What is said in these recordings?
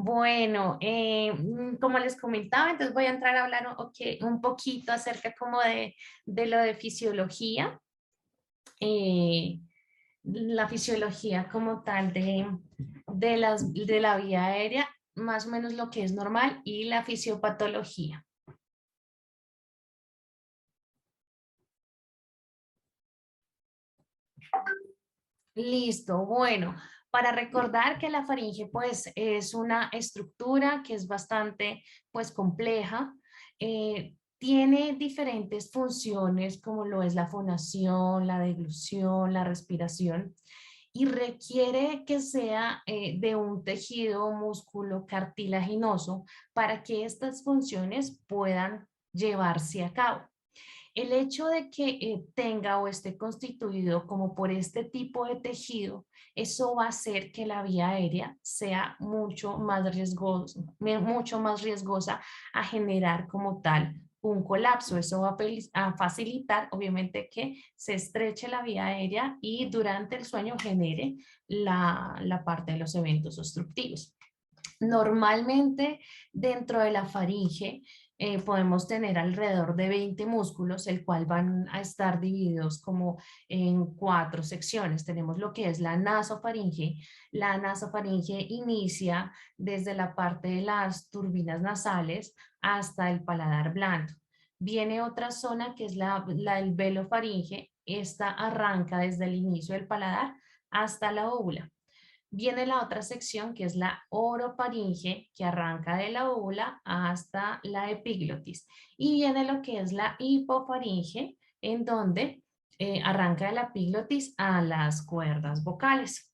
Bueno, como les comentaba, entonces voy a entrar a hablar un poquito acerca como de lo de fisiología, eh, la fisiología como tal de la vía aérea, más o menos lo que es normal, y la fisiopatología. Listo, bueno, para recordar que la faringe pues es una estructura que es bastante pues compleja, tiene diferentes funciones como lo es la fonación, la deglución, la respiración y requiere que sea de un tejido músculo cartilaginoso para que estas funciones puedan llevarse a cabo. El hecho de que tenga o esté constituido como por este tipo de tejido, eso va a hacer que la vía aérea sea mucho más riesgosa a generar como tal un colapso. Eso va a facilitar, obviamente, que se estreche la vía aérea y durante el sueño genere la parte de los eventos obstructivos. Normalmente dentro de la faringe podemos tener alrededor de 20 músculos, el cual van a estar divididos como en cuatro secciones. Tenemos lo que es la nasofaringe. La nasofaringe inicia desde la parte de las turbinas nasales hasta el paladar blando. Viene otra zona que es la del velofaringe. Esta arranca desde el inicio del paladar hasta la óvula. Viene la otra sección que es la orofaringe, que arranca de la óvula hasta la epiglotis. Y viene lo que es la hipofaringe, en donde arranca de la epiglotis a las cuerdas vocales.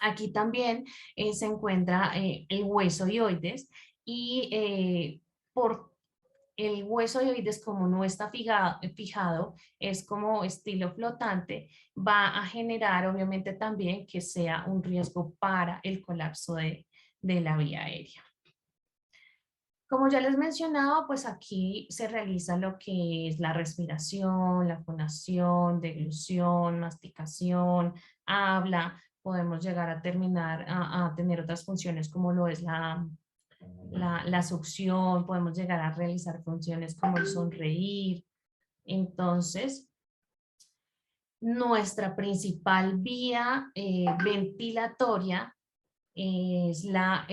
Aquí también se encuentra el hueso dioides y por el hueso dioides, como no está fijado, es como estilo flotante, va a generar obviamente también que sea un riesgo para el colapso de la vía aérea. Como ya les mencionaba, pues aquí se realiza lo que es la respiración, la fonación, deglución, masticación, habla. Podemos llegar a terminar a tener otras funciones como lo es la succión, podemos llegar a realizar funciones como el sonreír. Entonces, nuestra principal vía ventilatoria es la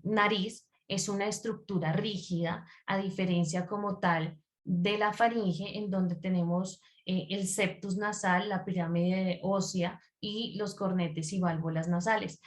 nariz, es una estructura rígida, a diferencia como tal de la faringe, en donde tenemos el septus nasal, la pirámide ósea y los cornetes y válvulas nasales.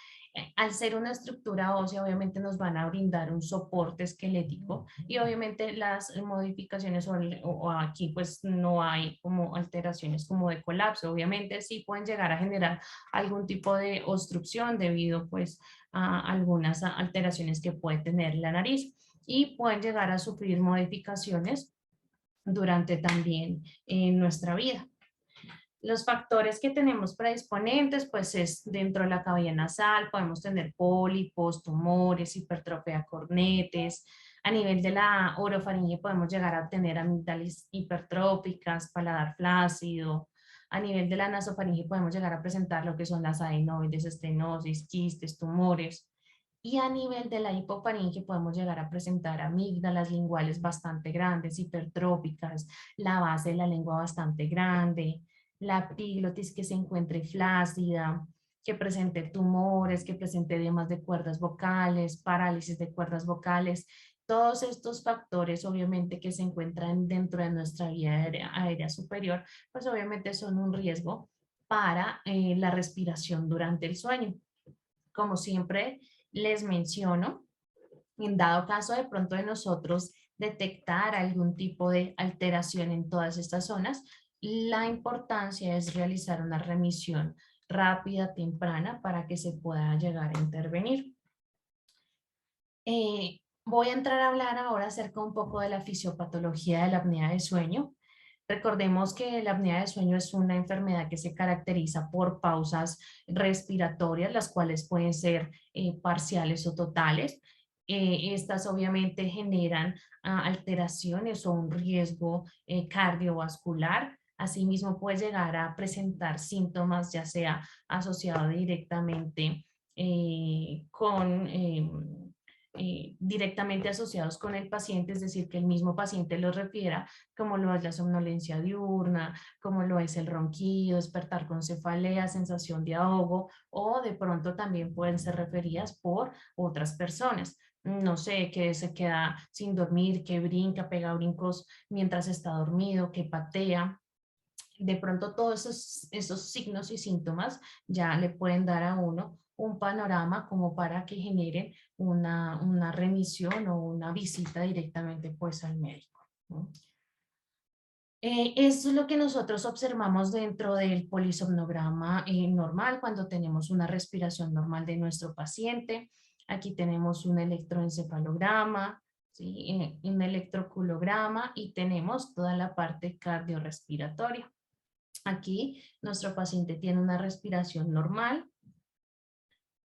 Al ser una estructura ósea, obviamente nos van a brindar un soporte esquelético y obviamente las modificaciones o aquí pues no hay como alteraciones como de colapso. Obviamente sí pueden llegar a generar algún tipo de obstrucción debido pues a algunas alteraciones que puede tener la nariz y pueden llegar a sufrir modificaciones durante también nuestra vida. Los factores que tenemos predisponentes, pues es dentro de la cavidad nasal, podemos tener pólipos, tumores, hipertrofia cornetes. A nivel de la orofaringe podemos llegar a tener amígdalas hipertróficas, paladar flácido. A nivel de la nasofaringe podemos llegar a presentar lo que son las adenoides, estenosis, quistes, tumores. Y a nivel de la hipofaringe podemos llegar a presentar amígdalas linguales bastante grandes, hipertróficas, la base de la lengua bastante grande, la epiglotis que se encuentre flácida, que presente tumores, que presente edemas de cuerdas vocales, parálisis de cuerdas vocales. Todos estos factores, obviamente, que se encuentran dentro de nuestra vía aérea superior, pues obviamente son un riesgo para la respiración durante el sueño. Como siempre les menciono, en dado caso de pronto de nosotros detectar algún tipo de alteración en todas estas zonas, la importancia es realizar una remisión rápida, temprana, para que se pueda llegar a intervenir. Voy a entrar a hablar ahora acerca un poco de la fisiopatología de la apnea de sueño. Recordemos que la apnea de sueño es una enfermedad que se caracteriza por pausas respiratorias, las cuales pueden ser parciales o totales. Estas obviamente generan alteraciones o un riesgo cardiovascular. Asimismo, puede llegar a presentar síntomas, ya sea asociado directamente con directamente asociados con el paciente, es decir, que el mismo paciente los refiera, como lo es la somnolencia diurna, como lo es el ronquido, despertar con cefalea, sensación de ahogo, o de pronto también pueden ser referidas por otras personas. No sé, que se queda sin dormir, que brinca, pega brincos mientras está dormido, que patea. De pronto todos esos signos y síntomas ya le pueden dar a uno un panorama como para que generen una remisión o una visita directamente pues al médico, ¿no? Esto es lo que nosotros observamos dentro del polisomnograma normal cuando tenemos una respiración normal de nuestro paciente. Aquí tenemos un electroencefalograma, ¿sí? Un electroculograma y tenemos toda la parte cardiorrespiratoria. Aquí nuestro paciente tiene una respiración normal.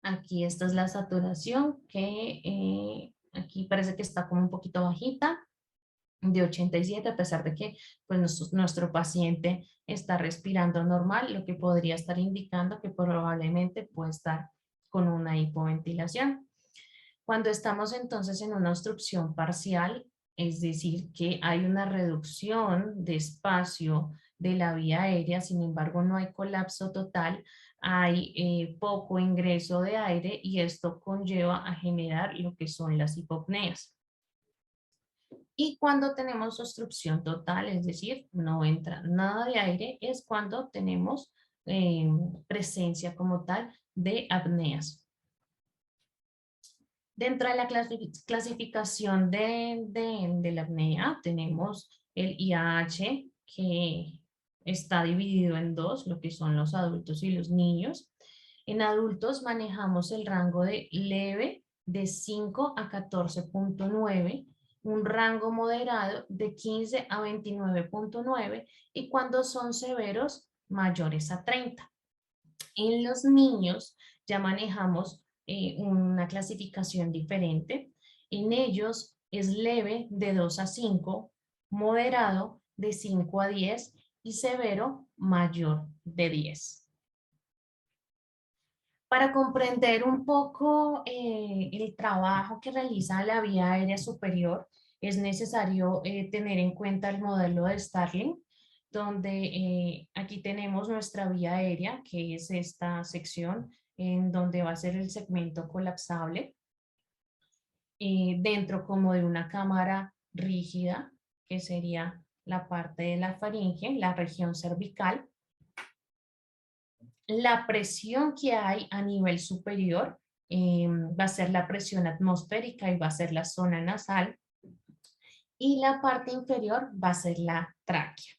Aquí esta es la saturación que aquí parece que está como un poquito bajita, de 87, a pesar de que pues, nuestro paciente está respirando normal, lo que podría estar indicando que probablemente puede estar con una hipoventilación. Cuando estamos entonces en una obstrucción parcial, es decir, que hay una reducción de espacio de la vía aérea, sin embargo no hay colapso total, hay poco ingreso de aire y esto conlleva a generar lo que son las hipopneas. Y cuando tenemos obstrucción total, es decir, no entra nada de aire, es cuando tenemos presencia como tal de apneas. Dentro de la clasificación de la apnea tenemos el IAH, que está dividido en dos, lo que son los adultos y los niños. En adultos manejamos el rango de leve de 5 a 14.9, un rango moderado de 15 a 29.9 y cuando son severos mayores a 30. En los niños ya manejamos una clasificación diferente. En ellos es leve de 2 a 5, moderado de 5 a 10 y severo mayor de 10. Para comprender un poco el trabajo que realiza la vía aérea superior, es necesario tener en cuenta el modelo de Starling, donde aquí tenemos nuestra vía aérea, que es esta sección en donde va a ser el segmento colapsable, dentro como de una cámara rígida, que sería la parte de la faringe, la región cervical. La presión que hay a nivel superior va a ser la presión atmosférica y va a ser la zona nasal. Y la parte inferior va a ser la tráquea.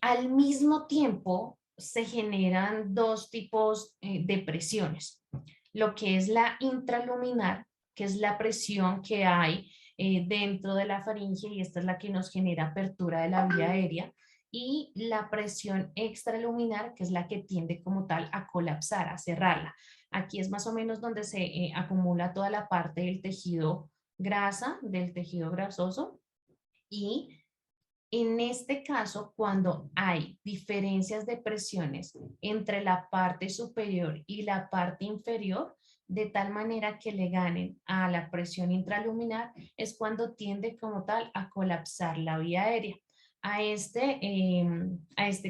Al mismo tiempo se generan dos tipos de presiones. Lo que es la intraluminar, que es la presión que hay dentro de la faringe y esta es la que nos genera apertura de la vía aérea, y la presión extraluminar, que es la que tiende como tal a colapsar, a cerrarla. Aquí es más o menos donde se acumula toda la parte del tejido grasa, del tejido grasoso, y en este caso, cuando hay diferencias de presiones entre la parte superior y la parte inferior, de tal manera que le ganen a la presión intraluminar, es cuando tiende como tal a colapsar la vía aérea. A este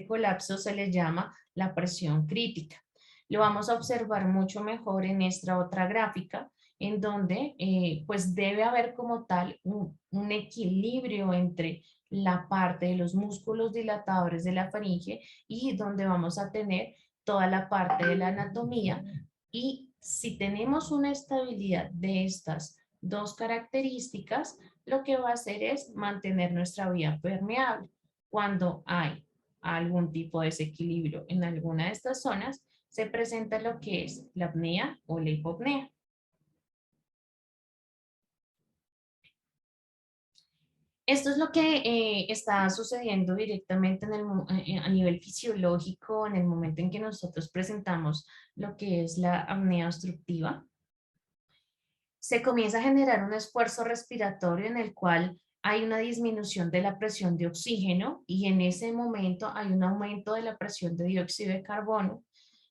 colapso se le llama la presión crítica. Lo vamos a observar mucho mejor en esta otra gráfica, en donde pues debe haber como tal un equilibrio entre la parte de los músculos dilatadores de la faringe y donde vamos a tener toda la parte de la anatomía. Y si tenemos una estabilidad de estas dos características, lo que va a hacer es mantener nuestra vía permeable. Cuando hay algún tipo de desequilibrio en alguna de estas zonas, se presenta lo que es la apnea o la hipopnea. Esto es lo que está sucediendo directamente a nivel fisiológico en el momento en que nosotros presentamos lo que es la apnea obstructiva. Se comienza a generar un esfuerzo respiratorio en el cual hay una disminución de la presión de oxígeno y en ese momento hay un aumento de la presión de dióxido de carbono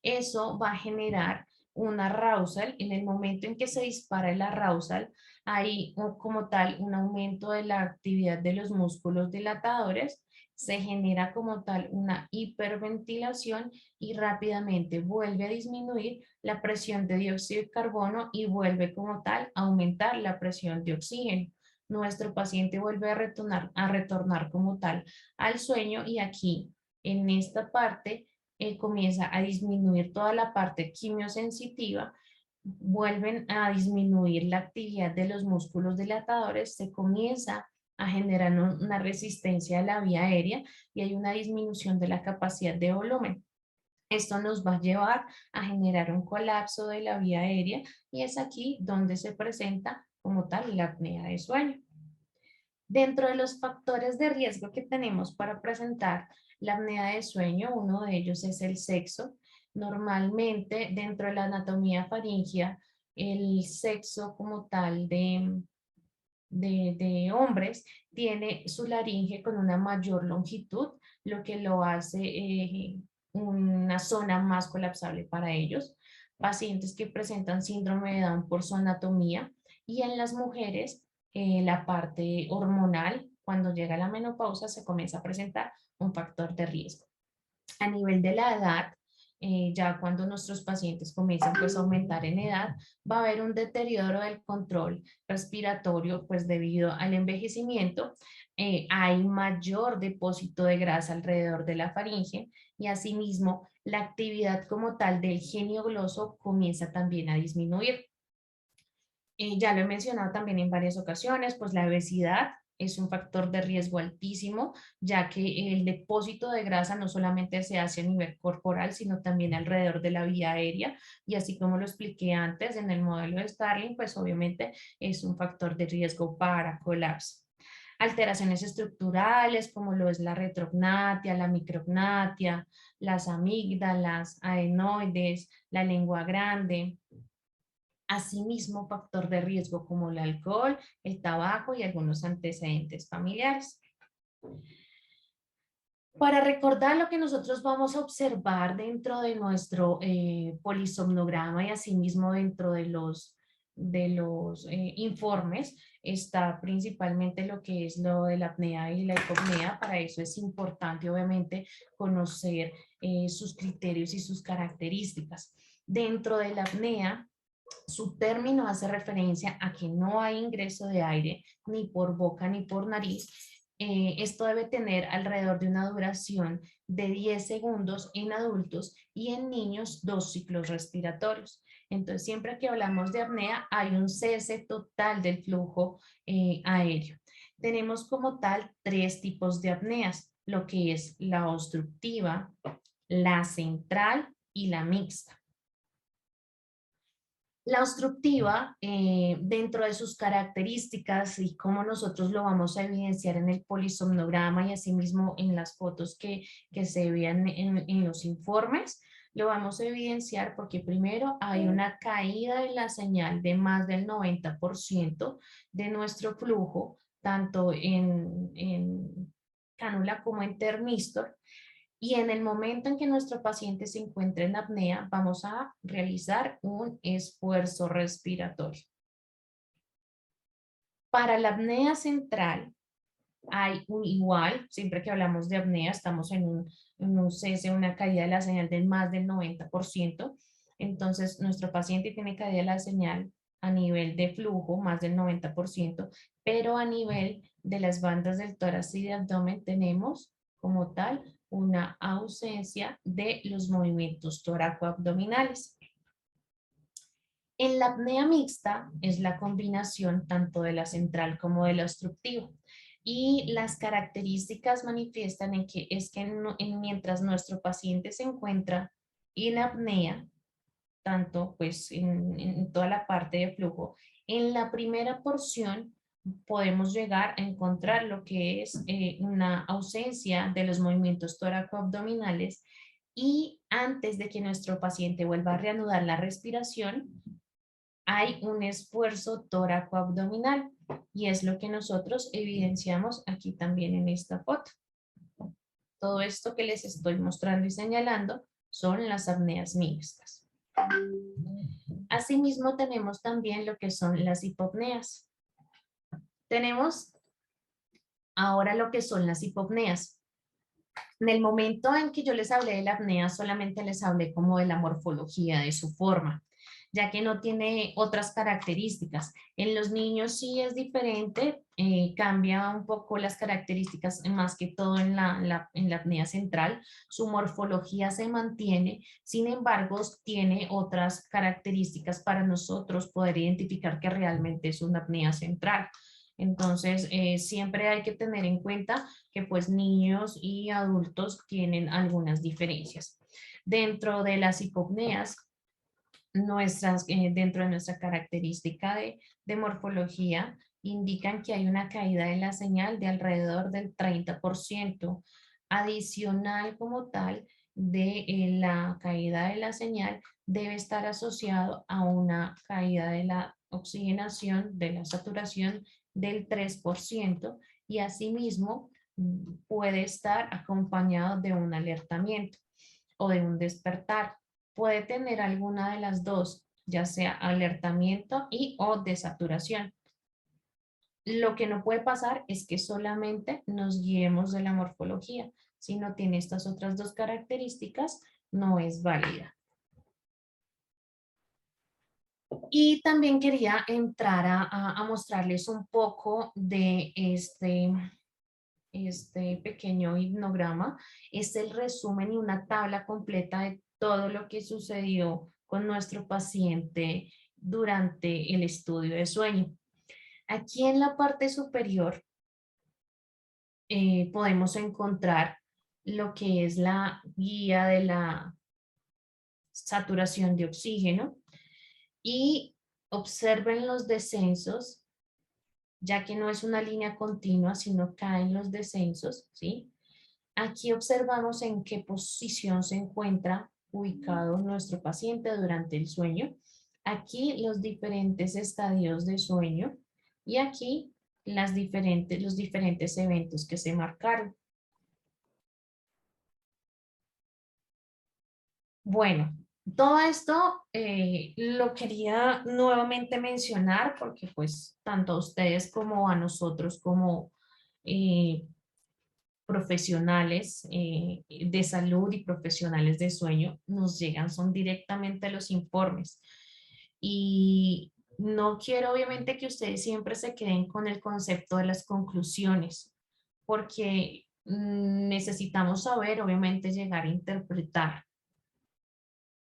Eso va a generar un arousal. En el momento en que se dispara el arousal, hay como tal un aumento de la actividad de los músculos dilatadores, se genera como tal una hiperventilación y rápidamente vuelve a disminuir la presión de dióxido de carbono y vuelve como tal a aumentar la presión de oxígeno. Nuestro paciente vuelve a retornar como tal al sueño y aquí en esta parte comienza a disminuir toda la parte quimiosensitiva, vuelven a disminuir la actividad de los músculos dilatadores, se comienza a generar una resistencia a la vía aérea y hay una disminución de la capacidad de volumen. Esto nos va a llevar a generar un colapso de la vía aérea y es aquí donde se presenta como tal la apnea de sueño. Dentro de los factores de riesgo que tenemos para presentar la apnea de sueño, uno de ellos es el sexo. Normalmente, dentro de la anatomía faríngea, el sexo como tal de hombres tiene su laringe con una mayor longitud, lo que lo hace una zona más colapsable para ellos. Pacientes que presentan síndrome de Down por su anatomía y en las mujeres la parte hormonal, cuando llega la menopausa se comienza a presentar un factor de riesgo. A nivel de la edad, ya cuando nuestros pacientes comienzan pues, a aumentar en edad, va a haber un deterioro del control respiratorio, pues debido al envejecimiento, hay mayor depósito de grasa alrededor de la faringe y asimismo la actividad como tal del genio gloso comienza también a disminuir. Ya lo he mencionado también en varias ocasiones, pues la obesidad es un factor de riesgo altísimo, ya que el depósito de grasa no solamente se hace a nivel corporal, sino también alrededor de la vía aérea. Y así como lo expliqué antes en el modelo de Starling, pues obviamente es un factor de riesgo para colapso. Alteraciones estructurales como lo es la retrognatia, la micrognatia, las amígdalas, adenoides, la lengua grande. Asimismo, factor de riesgo como el alcohol, el tabaco y algunos antecedentes familiares. Para recordar lo que nosotros vamos a observar dentro de nuestro polisomnograma y asimismo dentro de los informes, está principalmente lo que es lo de la apnea y la hipopnea. Para eso es importante, obviamente, conocer sus criterios y sus características. Dentro de la apnea, su término hace referencia a que no hay ingreso de aire ni por boca ni por nariz. Esto debe tener alrededor de una duración de 10 segundos en adultos y en niños 2 ciclos respiratorios. Entonces, siempre que hablamos de apnea, hay un cese total del flujo aéreo. Tenemos como tal 3 tipos de apneas, lo que es la obstructiva, la central y la mixta. La obstructiva, dentro de sus características y cómo nosotros lo vamos a evidenciar en el polisomnograma y asimismo en las fotos que se vean en los informes, lo vamos a evidenciar porque primero hay una caída de la señal de más del 90% de nuestro flujo, tanto en cánula como en termistor. Y en el momento en que nuestro paciente se encuentre en apnea, vamos a realizar un esfuerzo respiratorio. Para la apnea central, hay un igual, siempre que hablamos de apnea, estamos en un cese, una caída de la señal del más del 90%. Entonces, nuestro paciente tiene caída de la señal a nivel de flujo, más del 90%, pero a nivel de las bandas del tórax y de abdomen tenemos como tal una ausencia de los movimientos toracoabdominales. En la apnea mixta es la combinación tanto de la central como de la obstructiva. Y las características manifiestan en que es que mientras nuestro paciente se encuentra en apnea, tanto pues en toda la parte de flujo, en la primera porción podemos llegar a encontrar lo que es una ausencia de los movimientos toracoabdominales y antes de que nuestro paciente vuelva a reanudar la respiración, hay un esfuerzo tóraco-abdominal y es lo que nosotros evidenciamos aquí también en esta foto. Todo esto que les estoy mostrando y señalando son las apneas mixtas. Asimismo, tenemos también lo que son las hipopneas. Tenemos ahora lo que son las hipopneas. En el momento en que yo les hablé de la apnea, solamente les hablé como de la morfología, de su forma, ya que no tiene otras características. En los niños sí es diferente, cambia un poco las características, más que todo en la apnea central. Su morfología se mantiene, sin embargo, tiene otras características para nosotros poder identificar que realmente es una apnea central. Entonces, siempre hay que tener en cuenta que pues niños y adultos tienen algunas diferencias. Dentro de las hipopneas, dentro de nuestra característica de morfología, indican que hay una caída de la señal de alrededor del 30%. Adicional como tal de la caída de la señal debe estar asociado a una caída de la oxigenación, de la saturación del 3% y asimismo puede estar acompañado de un alertamiento o de un despertar. Puede tener alguna de las dos, ya sea alertamiento y o desaturación. Lo que no puede pasar es que solamente nos guiemos de la morfología. Si no tiene estas otras dos características, no es válida. Y también quería entrar a mostrarles un poco de este pequeño hipnograma. Es el resumen y una tabla completa de todo lo que sucedió con nuestro paciente durante el estudio de sueño. Aquí en la parte superior podemos encontrar lo que es la guía de la saturación de oxígeno y observen los descensos, ya que no es una línea continua, sino caen los descensos, ¿sí? Aquí observamos en qué posición se encuentra ubicado nuestro paciente durante el sueño. Aquí los diferentes estadios de sueño y aquí los diferentes eventos que se marcaron. Bueno, todo esto lo quería nuevamente mencionar porque pues tanto a ustedes como a nosotros como eh, profesionales de salud y profesionales de sueño nos llegan, son directamente los informes. Y no quiero obviamente que ustedes siempre se queden con el concepto de las conclusiones, porque necesitamos saber, obviamente, llegar a interpretar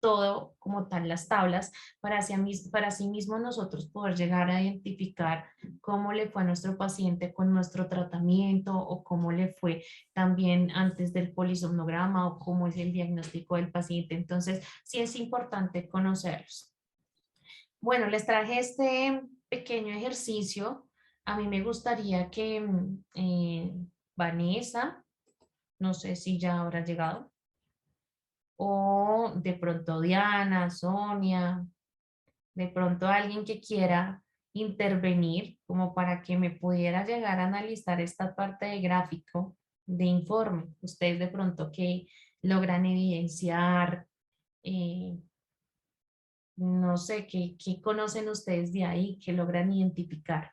todo como tal las tablas para sí mismo nosotros poder llegar a identificar cómo le fue a nuestro paciente con nuestro tratamiento o cómo le fue también antes del polisomnograma o cómo es el diagnóstico del paciente. Entonces, sí es importante conocerlos. Bueno, les traje este pequeño ejercicio. A mí me gustaría que Vanessa, no sé si ya habrá llegado, o de pronto Diana, Sonia, de pronto alguien que quiera intervenir como para que me pudiera llegar a analizar esta parte de gráfico de informe. Ustedes de pronto que logran evidenciar, eh, no sé, qué conocen ustedes de ahí, que logran identificar.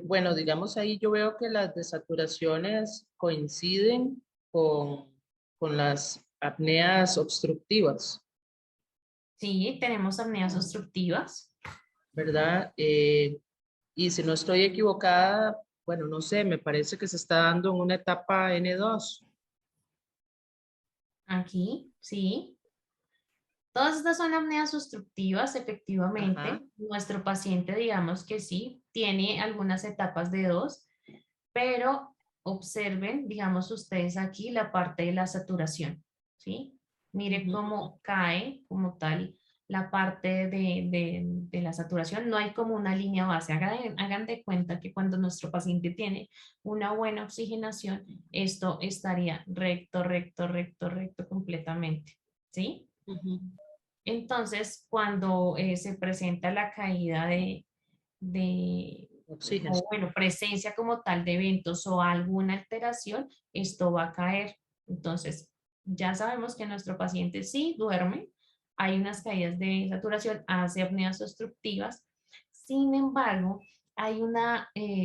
Bueno, digamos ahí yo veo que las desaturaciones coinciden con las apneas obstructivas, Sí, tenemos apneas obstructivas. ¿verdad? Y si no estoy equivocada, bueno, no sé, me parece que se está dando en una etapa N2. Aquí, sí. Todas estas son apneas obstructivas, Ajá. efectivamente. Nuestro paciente, digamos que sí, tiene algunas etapas de dos, pero observen, digamos ustedes aquí, la parte de la saturación, ¿sí? Mire Ujú. cómo cae como tal la parte de la saturación. No hay como una línea base. Hagan de cuenta que cuando nuestro paciente tiene una buena oxigenación, esto estaría recto, recto, recto, recto completamente, ¿sí? Ujú. Entonces, cuando se presenta la caída Oxígeno. o bueno, presencia como tal de eventos o alguna alteración, esto va a caer. Entonces, ya sabemos que nuestro paciente sí duerme, hay unas caídas de saturación, hace apneas obstructivas. Sin embargo, hay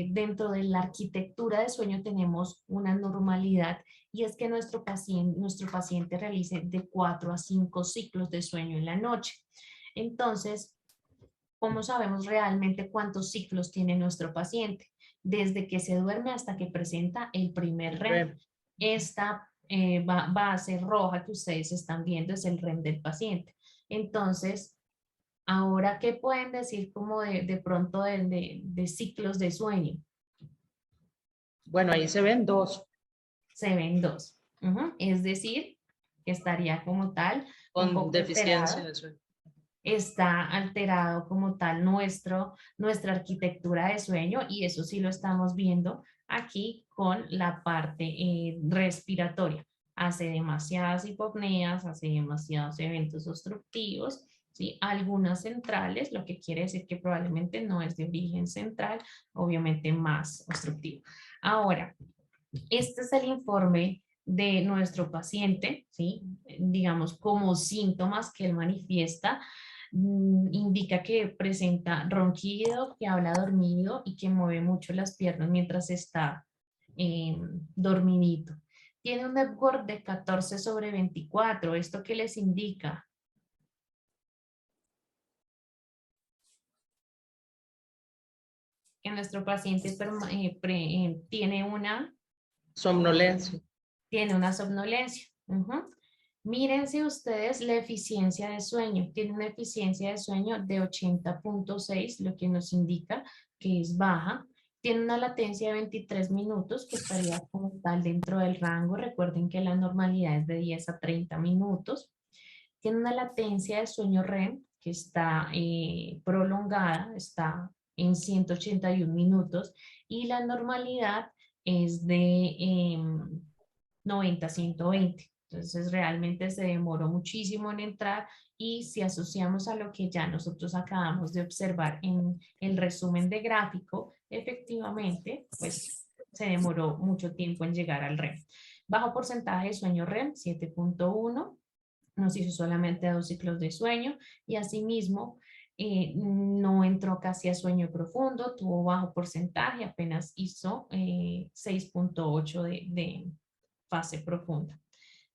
dentro de la arquitectura de sueño tenemos una normalidad y es que nuestro paciente realice de 4 a 5 ciclos de sueño en la noche. Entonces, ¿cómo sabemos realmente cuántos ciclos tiene nuestro paciente? Desde que se duerme hasta que presenta el primer REM. REM. Esta base roja que ustedes están viendo es el REM del paciente. Entonces, ahora, ¿qué pueden decir como de pronto de ciclos de sueño? Bueno, ahí se ven dos, Se ven dos. Es decir, que estaría como tal un con poco deficiencia alterado. de sueño. Está alterado como tal nuestra arquitectura de sueño y eso sí lo estamos viendo aquí con la parte respiratoria. Hace demasiadas hipopneas, hace demasiados eventos obstructivos, ¿sí? Algunas centrales, lo que quiere decir que probablemente no es de origen central, obviamente más obstructivo. Ahora, este es el informe de nuestro paciente, ¿sí? Digamos, como síntomas que él manifiesta, indica que presenta ronquido, que habla dormido y que mueve mucho las piernas mientras está dormidito. Tiene un Epworth de 14/24. ¿Esto qué les indica? Que nuestro paciente Somnolencia. tiene una somnolencia. Mírense ustedes la eficiencia de sueño. Tiene una eficiencia de sueño de 80.6, lo que nos indica que es baja. Tiene una latencia de 23 minutos, que estaría como tal dentro del rango. Recuerden que la normalidad es de 10 a 30 minutos. Tiene una latencia de sueño REM que está prolongada, está en 181 minutos y la normalidad es de 90 a 120. Entonces realmente se demoró muchísimo en entrar y si asociamos a lo que ya nosotros acabamos de observar en el resumen de gráfico, efectivamente, pues se demoró mucho tiempo en llegar al REM. Bajo porcentaje de sueño REM, 7.1, nos hizo solamente 2 ciclos de sueño y asimismo no entró casi a sueño profundo, tuvo bajo porcentaje, apenas hizo 6.8 de fase profunda.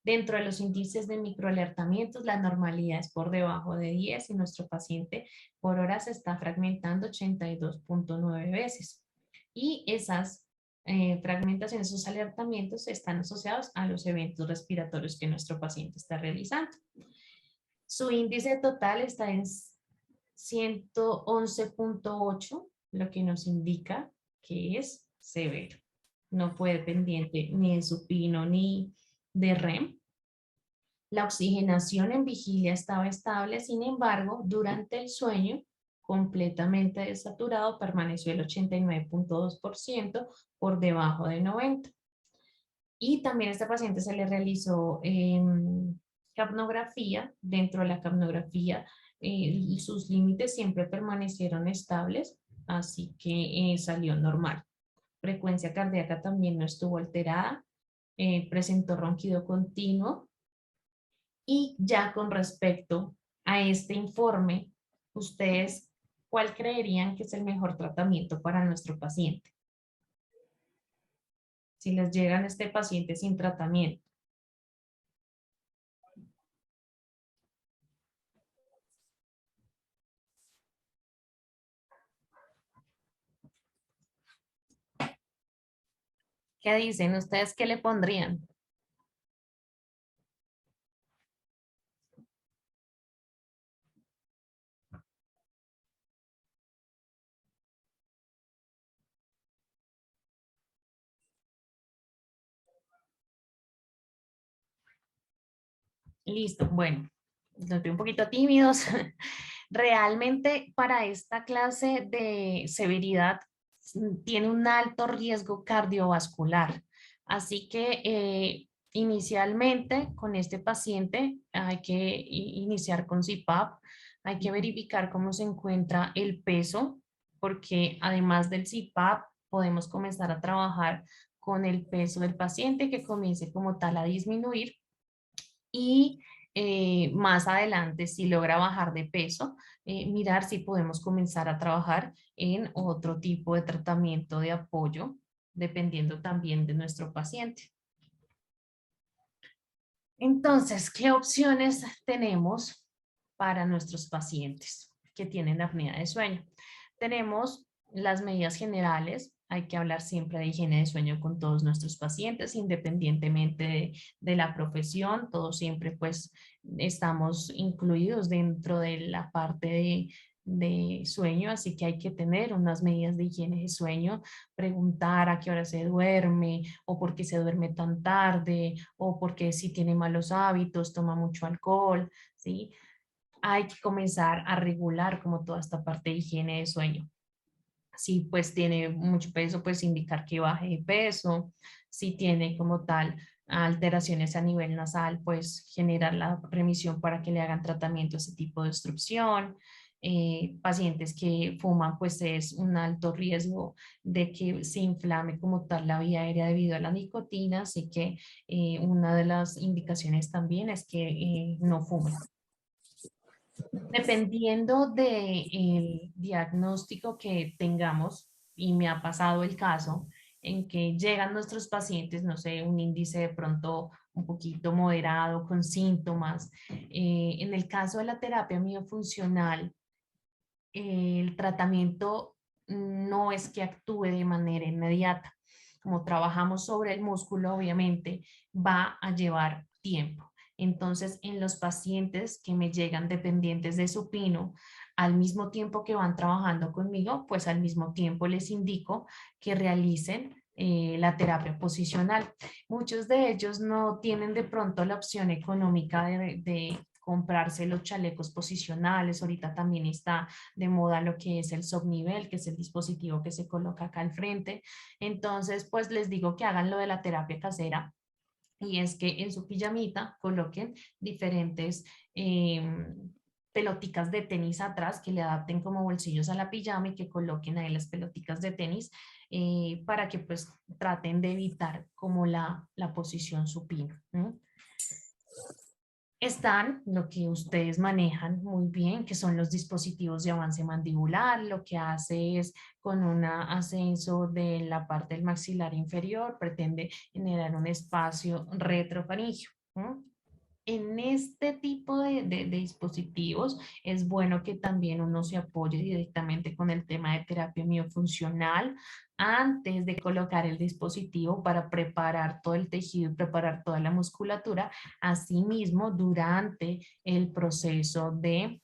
Dentro de los índices de microalertamientos, la normalidad es por debajo de 10 y nuestro paciente por hora se está fragmentando 82.9 veces. Y esas fragmentaciones, esos alertamientos están asociados a los eventos respiratorios que nuestro paciente está realizando. Su índice total está en 111.8, lo que nos indica que es severo. No fue dependiente ni de supino ni de REM. La oxigenación en vigilia estaba estable, sin embargo, durante el sueño, completamente desaturado, permaneció el 89.2% por debajo de 90. Y también a este paciente se le realizó capnografía. Dentro de la capnografía, sus límites siempre permanecieron estables, así que salió normal. Frecuencia cardíaca también no estuvo alterada, presentó ronquido continuo. Y ya con respecto a este informe, ustedes, ¿cuál creerían que es el mejor tratamiento para nuestro paciente? Si les llegan a este paciente sin tratamiento. ¿Qué dicen? ¿Ustedes qué le pondrían? Listo, bueno, los veo un poquito tímidos. Realmente para esta clase de severidad tiene un alto riesgo cardiovascular. Así que inicialmente con este paciente hay que iniciar con CPAP, hay que verificar cómo se encuentra el peso, porque además del CPAP podemos comenzar a trabajar con el peso del paciente que comience como tal a disminuir y más adelante, si logra bajar de peso, mirar si podemos comenzar a trabajar en otro tipo de tratamiento de apoyo, dependiendo también de nuestro paciente. Entonces, ¿qué opciones tenemos para nuestros pacientes que tienen apnea de sueño? Tenemos las medidas generales. Hay que hablar siempre de higiene de sueño con todos nuestros pacientes, independientemente de la profesión. Todos siempre pues estamos incluidos dentro de la parte de sueño, así que hay que tener unas medidas de higiene de sueño, preguntar a qué hora se duerme o por qué se duerme tan tarde o porque si tiene malos hábitos, toma mucho alcohol, ¿sí? Hay que comenzar a regular como toda esta parte de higiene de sueño. Si pues tiene mucho peso, pues indicar que baje de peso. Si tiene como tal alteraciones a nivel nasal, pues generar la remisión para que le hagan tratamiento a ese tipo de obstrucción. Pacientes que fuman, pues es un alto riesgo de que se inflame como tal la vía aérea debido a la nicotina, así que una de las indicaciones también es que no fumen. Dependiendo del diagnóstico que tengamos, y me ha pasado el caso en que llegan nuestros pacientes, no sé, un índice de pronto un poquito moderado con síntomas. En el caso de la terapia miofuncional, el tratamiento no es que actúe de manera inmediata. Como trabajamos sobre el músculo, obviamente va a llevar tiempo. Entonces, en los pacientes que me llegan dependientes de supino, al mismo tiempo que van trabajando conmigo, pues al mismo tiempo les indico que realicen la terapia posicional. Muchos de ellos no tienen de pronto la opción económica de comprarse los chalecos posicionales. Ahorita también está de moda lo que es el subnivel, que es el dispositivo que se coloca acá al frente. Entonces, pues les digo que hagan lo de la terapia casera y es que en su pijamita coloquen diferentes peloticas de tenis atrás que le adapten como bolsillos a la pijama y que coloquen ahí las peloticas de tenis para que pues traten de evitar como la posición supina. ¿No? Están lo que ustedes manejan muy bien, que son los dispositivos de avance mandibular. Lo que hace es con un ascenso de la parte del maxilar inferior, pretende generar un espacio retrofaringio. ¿No? En este tipo de dispositivos es bueno que también uno se apoye directamente con el tema de terapia miofuncional antes de colocar el dispositivo para preparar todo el tejido y preparar toda la musculatura. Asimismo, durante el proceso de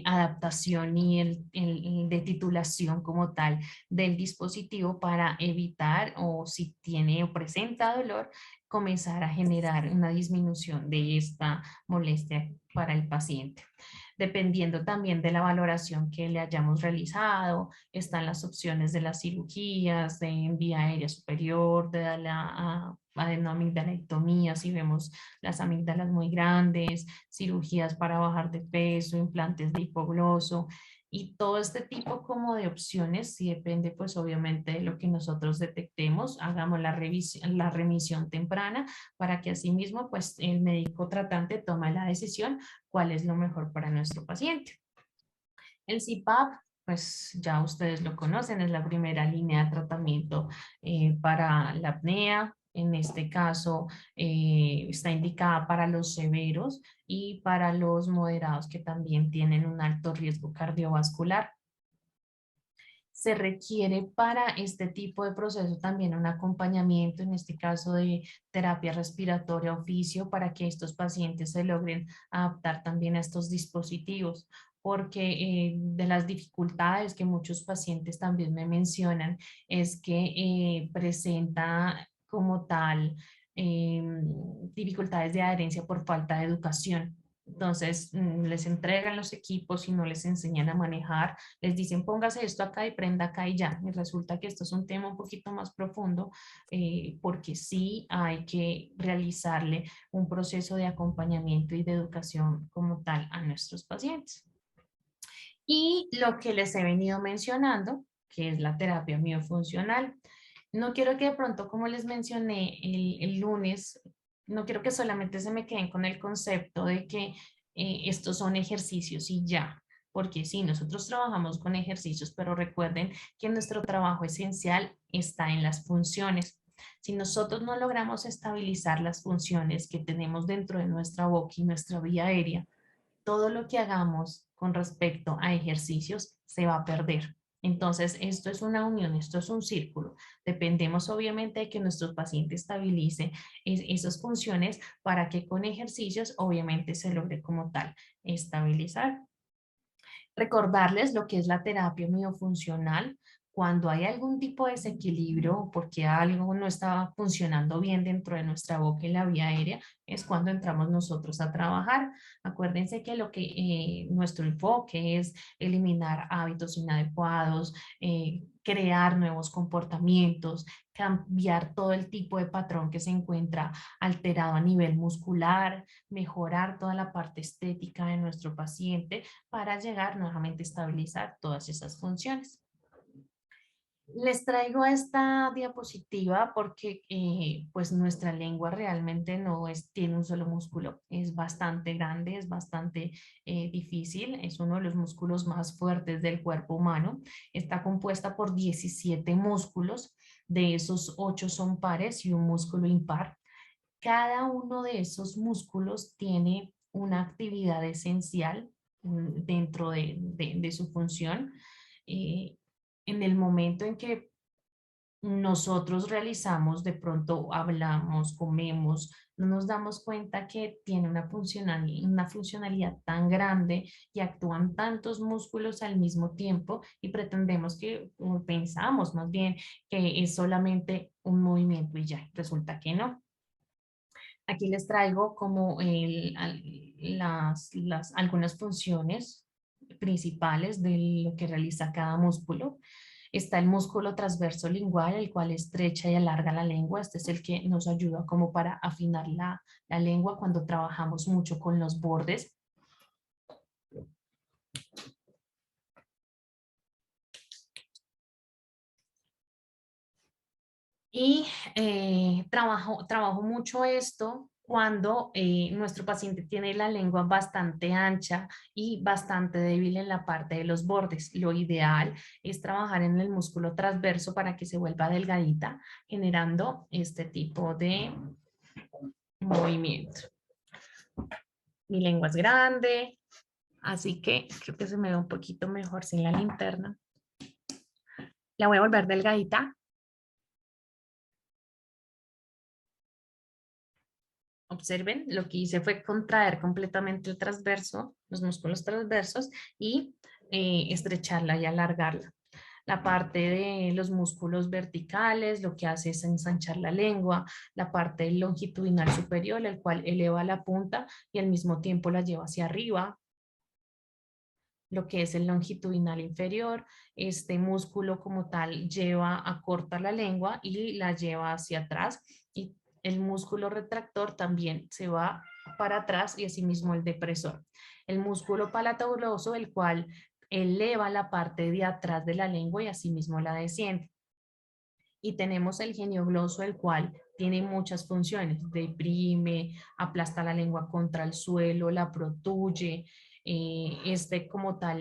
adaptación y de titulación como tal del dispositivo para evitar o si tiene o presenta dolor, comenzar a generar una disminución de esta molestia para el paciente. Dependiendo también de la valoración que le hayamos realizado, están las opciones de las cirugías de vía aérea superior, de la adenoamigdalectomía, si vemos las amígdalas muy grandes, cirugías para bajar de peso, implantes de hipogloso y todo este tipo como de opciones, si depende pues obviamente de lo que nosotros detectemos, hagamos la remisión temprana para que asimismo pues el médico tratante tome la decisión cuál es lo mejor para nuestro paciente. El CPAP, pues ya ustedes lo conocen, es la primera línea de tratamiento para la apnea. En este caso, está indicada para los severos y para los moderados que también tienen un alto riesgo cardiovascular. Se requiere para este tipo de proceso también un acompañamiento, en este caso de terapia respiratoria oficio, para que estos pacientes se logren adaptar también a estos dispositivos, porque de las dificultades que muchos pacientes también me mencionan es que presenta como tal dificultades de adherencia por falta de educación. Entonces, les entregan los equipos y no les enseñan a manejar, les dicen póngase esto acá y prenda acá y ya. Y resulta que esto es un tema un poquito más profundo porque sí hay que realizarle un proceso de acompañamiento y de educación como tal a nuestros pacientes. Y lo que les he venido mencionando, que es la terapia miofuncional. No quiero que de pronto, como les mencioné el lunes, no quiero que solamente se me queden con el concepto de que estos son ejercicios y ya, porque sí, nosotros trabajamos con ejercicios, pero recuerden que nuestro trabajo esencial está en las funciones. Si nosotros no logramos estabilizar las funciones que tenemos dentro de nuestra boca y nuestra vía aérea, todo lo que hagamos con respecto a ejercicios se va a perder. Entonces, esto es una unión, esto es un círculo. Dependemos obviamente de que nuestro paciente estabilice esas funciones para que con ejercicios obviamente se logre como tal estabilizar. Recordarles lo que es la terapia miofuncional. Cuando hay algún tipo de desequilibrio porque algo no está funcionando bien dentro de nuestra boca y la vía aérea, es cuando entramos nosotros a trabajar. Acuérdense que lo que nuestro enfoque es eliminar hábitos inadecuados, crear nuevos comportamientos, cambiar todo el tipo de patrón que se encuentra alterado a nivel muscular, mejorar toda la parte estética de nuestro paciente para llegar nuevamente a estabilizar todas esas funciones. Les traigo esta diapositiva porque pues nuestra lengua realmente no tiene un solo músculo, es bastante grande, es bastante difícil, es uno de los músculos más fuertes del cuerpo humano, está compuesta por 17 músculos, de esos 8 son pares y un músculo impar. Cada uno de esos músculos tiene una actividad esencial dentro de su función. Eh, en el momento en que nosotros realizamos, de pronto hablamos, comemos, no nos damos cuenta que tiene una funcionalidad tan grande y actúan tantos músculos al mismo tiempo y pretendemos que, o pensamos más bien, que es solamente un movimiento y ya, resulta que no. Aquí les traigo como algunas funciones principales de lo que realiza cada músculo. Está el músculo transverso lingual, el cual estrecha y alarga la lengua. Este es el que nos ayuda como para afinar la lengua cuando trabajamos mucho con los bordes. Y trabajo mucho esto cuando nuestro paciente tiene la lengua bastante ancha y bastante débil en la parte de los bordes. Lo ideal es trabajar en el músculo transverso para que se vuelva delgadita, generando este tipo de movimiento. Mi lengua es grande, así que creo que se me ve un poquito mejor sin la linterna. La voy a volver delgadita. Observen, lo que hice fue contraer completamente el transverso, los músculos transversos y estrecharla y alargarla. La parte de los músculos verticales lo que hace es ensanchar la lengua, la parte longitudinal superior, el cual eleva la punta y al mismo tiempo la lleva hacia arriba. Lo que es el longitudinal inferior, este músculo como tal lleva a cortar la lengua y la lleva hacia atrás, y el músculo retractor también se va para atrás y asimismo el depresor. El músculo palatobulboso, el cual eleva la parte de atrás de la lengua y asimismo la desciende. Y tenemos el geniogloso, el cual tiene muchas funciones: deprime, aplasta la lengua contra el suelo, la protuye. Este como tal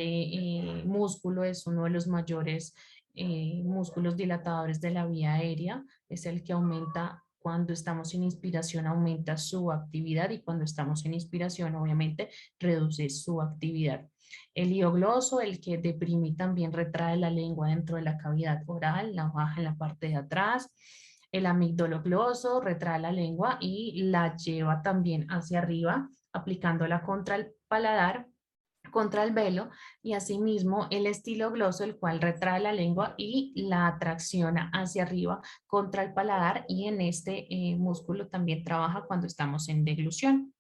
músculo es uno de los mayores músculos dilatadores de la vía aérea, es el que aumenta cuando estamos en inspiración, aumenta su actividad, y cuando estamos en inspiración obviamente reduce su actividad. El hiogloso, el que deprime y también retrae la lengua dentro de la cavidad oral, la baja en la parte de atrás. El amigdalogloso retrae la lengua y la lleva también hacia arriba, aplicándola contra el paladar, contra el velo, y asimismo el estilogloso, el cual retrae la lengua y la atracciona hacia arriba contra el paladar, y en este músculo también trabaja cuando estamos en deglución.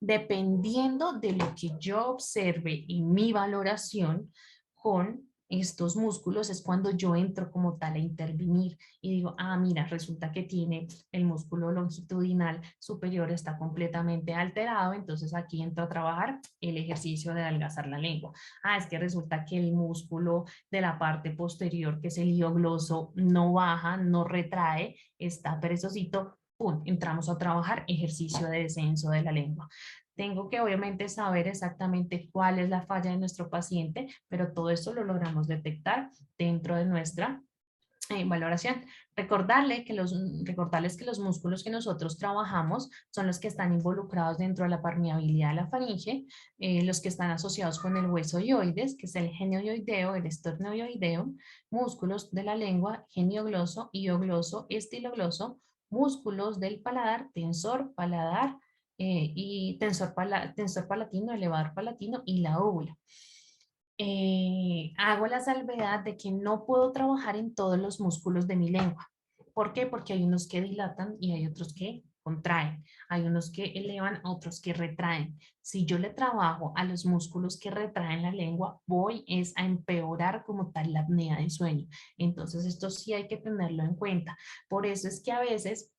Dependiendo de lo que yo observe y mi valoración con estos músculos es cuando yo entro como tal a intervenir y digo, ah, mira, resulta que tiene el músculo longitudinal superior está completamente alterado, entonces aquí entro a trabajar el ejercicio de adelgazar la lengua. Ah, es que resulta que el músculo de la parte posterior, que es el hiogloso, no baja, no retrae, está perezosito, ¡pum! Entramos a trabajar ejercicio de descenso de la lengua. Tengo que obviamente saber exactamente cuál es la falla de nuestro paciente, pero todo esto lo logramos detectar dentro de nuestra valoración. Recordarles que los músculos que nosotros trabajamos son los que están involucrados dentro de la permeabilidad de la faringe, los que están asociados con el hueso ioides, que es el genioideo, el esternioideo, músculos de la lengua, geniogloso, iogloso, estilogloso, músculos del paladar, tensor, paladar, y tensor palatino, elevador palatino y la óvula. Hago la salvedad de que no puedo trabajar en todos los músculos de mi lengua. ¿Por qué? Porque hay unos que dilatan y hay otros que contraen. Hay unos que elevan, otros que retraen. Si yo le trabajo a los músculos que retraen la lengua, voy es a empeorar como tal la apnea de sueño. Entonces, esto sí hay que tenerlo en cuenta. Por eso es que a veces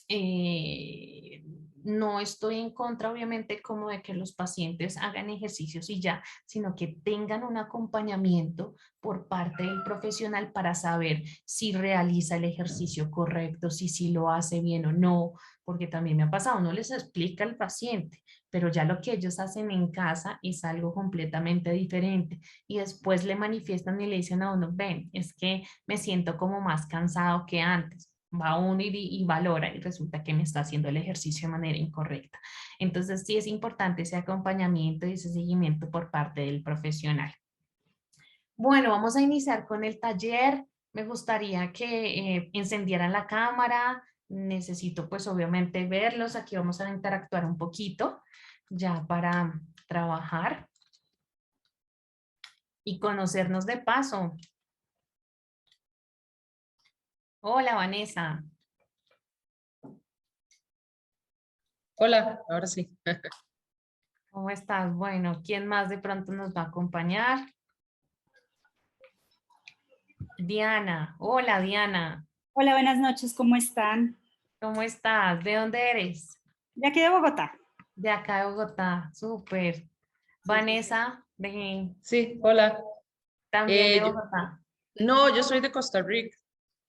eh, no estoy en contra, obviamente, como de que los pacientes hagan ejercicios y ya, sino que tengan un acompañamiento por parte del profesional para saber si realiza el ejercicio correcto, si lo hace bien o no, porque también me ha pasado, no les explica al paciente, pero ya lo que ellos hacen en casa es algo completamente diferente y después le manifiestan y le dicen a uno, ven, es que me siento como más cansado que antes. Va uno y valora y resulta que me está haciendo el ejercicio de manera incorrecta. Entonces sí es importante ese acompañamiento y ese seguimiento por parte del profesional. Bueno, vamos a iniciar con el taller. Me gustaría que encendieran la cámara. Necesito pues obviamente verlos. Aquí vamos a interactuar un poquito ya para trabajar y conocernos de paso. Hola, Vanessa. Hola, ahora sí. ¿Cómo estás? Bueno, ¿quién más de pronto nos va a acompañar? Diana. Hola, Diana. Hola, buenas noches, ¿cómo están? ¿Cómo estás? ¿De dónde eres? De aquí de Bogotá. De acá de Bogotá. Súper. Vanessa, Sí, hola. también de Eh, yo- Bogotá. no, yo soy de Costa Rica.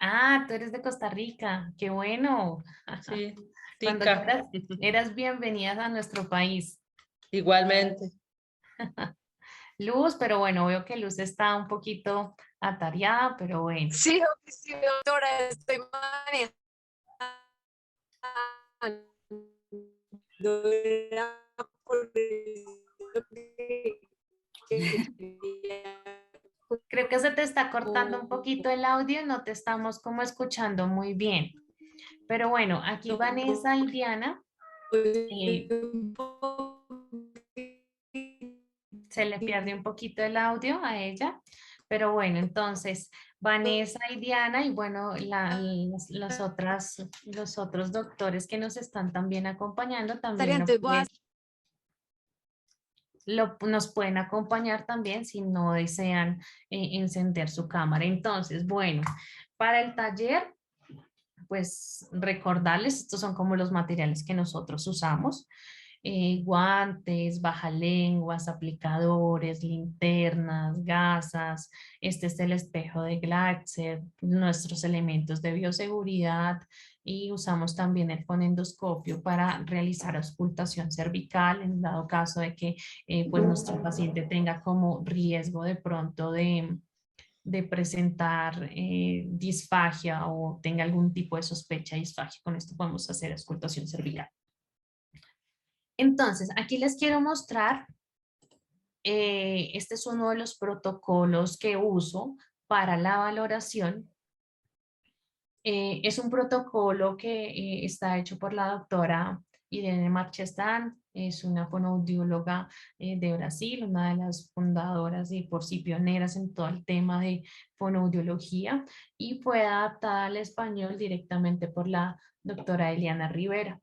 Ah, tú eres de Costa Rica. Qué bueno. Sí, Cuando tica. quieras, eras bienvenida a nuestro país. Igualmente. Luz, pero bueno, veo que Luz está un poquito atareada, pero bueno. Sí, doctora, estoy manejando. Era por eso que quería Creo que se te está cortando un poquito el audio, no te estamos como escuchando muy bien. Pero bueno, aquí Vanessa y Diana, eh, se le pierde un poquito el audio a ella, pero bueno, entonces Vanessa y Diana y bueno, los otros doctores que nos están también acompañando también entonces voy a nos pueden acompañar también si no desean encender su cámara. Entonces, bueno, para el taller, pues recordarles, estos son como los materiales que nosotros usamos. Guantes, bajalenguas, aplicadores, linternas, gasas. Este es el espejo de Glatzer, nuestros elementos de bioseguridad y usamos también el fonendoscopio para realizar auscultación cervical en dado caso de que pues nuestro paciente tenga como riesgo de pronto de presentar disfagia o tenga algún tipo de sospecha de disfagia. Con esto podemos hacer auscultación cervical. Entonces, aquí les quiero mostrar, este es uno de los protocolos que uso para la valoración. Es un protocolo que está hecho por la doctora Irene Marchestan, es una fonoaudióloga de Brasil, una de las fundadoras y por sí pioneras en todo el tema de fonoaudiología y fue adaptada al español directamente por la doctora Eliana Rivera.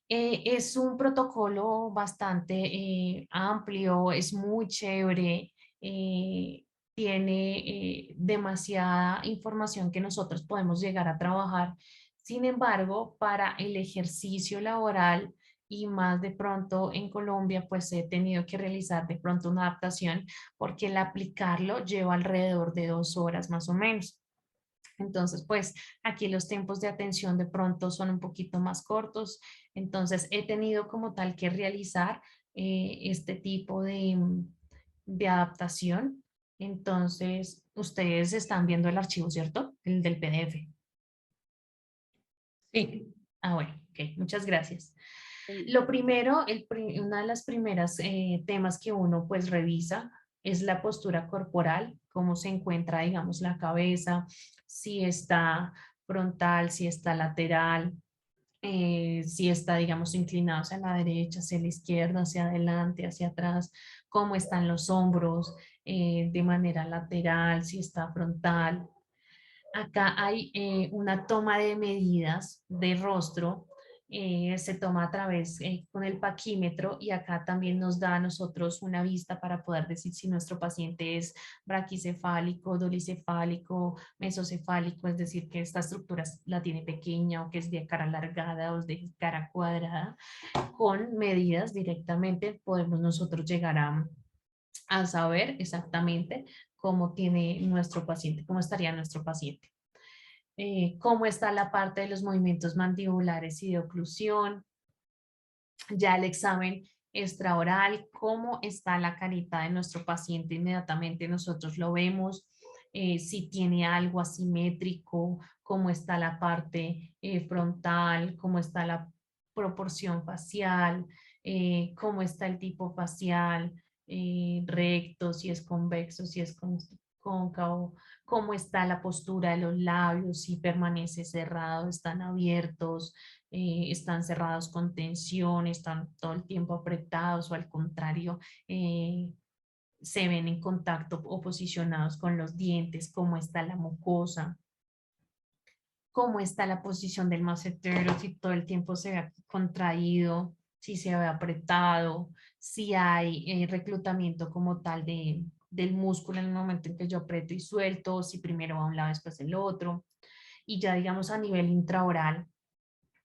Es un protocolo bastante amplio, es muy chévere. tiene demasiada información que nosotros podemos llegar a trabajar. Sin embargo, para el ejercicio laboral y más de pronto en Colombia, pues he tenido que realizar de pronto una adaptación porque el aplicarlo lleva alrededor de 2 horas más o menos. Entonces, pues aquí los tiempos de atención de pronto son un poquito más cortos. Entonces, he tenido como tal que realizar este tipo de adaptación. Entonces, ustedes están viendo el archivo, ¿cierto? El del PDF. Sí, Ah, bueno, ok, muchas gracias. Lo primero, una de las primeras temas que uno pues revisa es la postura corporal, cómo se encuentra, digamos, la cabeza, si está frontal, si está lateral, si está, digamos, inclinado hacia la derecha, hacia la izquierda, hacia adelante, hacia atrás, cómo están los hombros de manera lateral, si está frontal. Acá hay una toma de medidas de rostro, se toma a través con el paquímetro y acá también nos da a nosotros una vista para poder decir si nuestro paciente es braquicefálico, dolicefálico, mesocefálico, es decir, que esta estructura la tiene pequeña o que es de cara alargada o es de cara cuadrada. Con medidas directamente podemos nosotros llegar a saber exactamente cómo tiene nuestro paciente, cómo estaría nuestro paciente, cómo está la parte de los movimientos mandibulares y de oclusión, ya el examen extraoral, cómo está la carita de nuestro paciente, inmediatamente nosotros lo vemos, si tiene algo asimétrico, cómo está la parte frontal, cómo está la proporción facial, cómo está el tipo facial, recto, si es convexo, si es cóncavo, cómo está la postura de los labios, si permanece cerrado, están abiertos, están cerrados con tensión, están todo el tiempo apretados o al contrario, se ven en contacto o posicionados con los dientes, cómo está la mucosa, cómo está la posición del macetero, si todo el tiempo se ve contraído, si se ve apretado, si hay reclutamiento como tal del músculo en el momento en que yo aprieto y suelto, si primero va a un lado después el otro. Y ya digamos a nivel intraoral,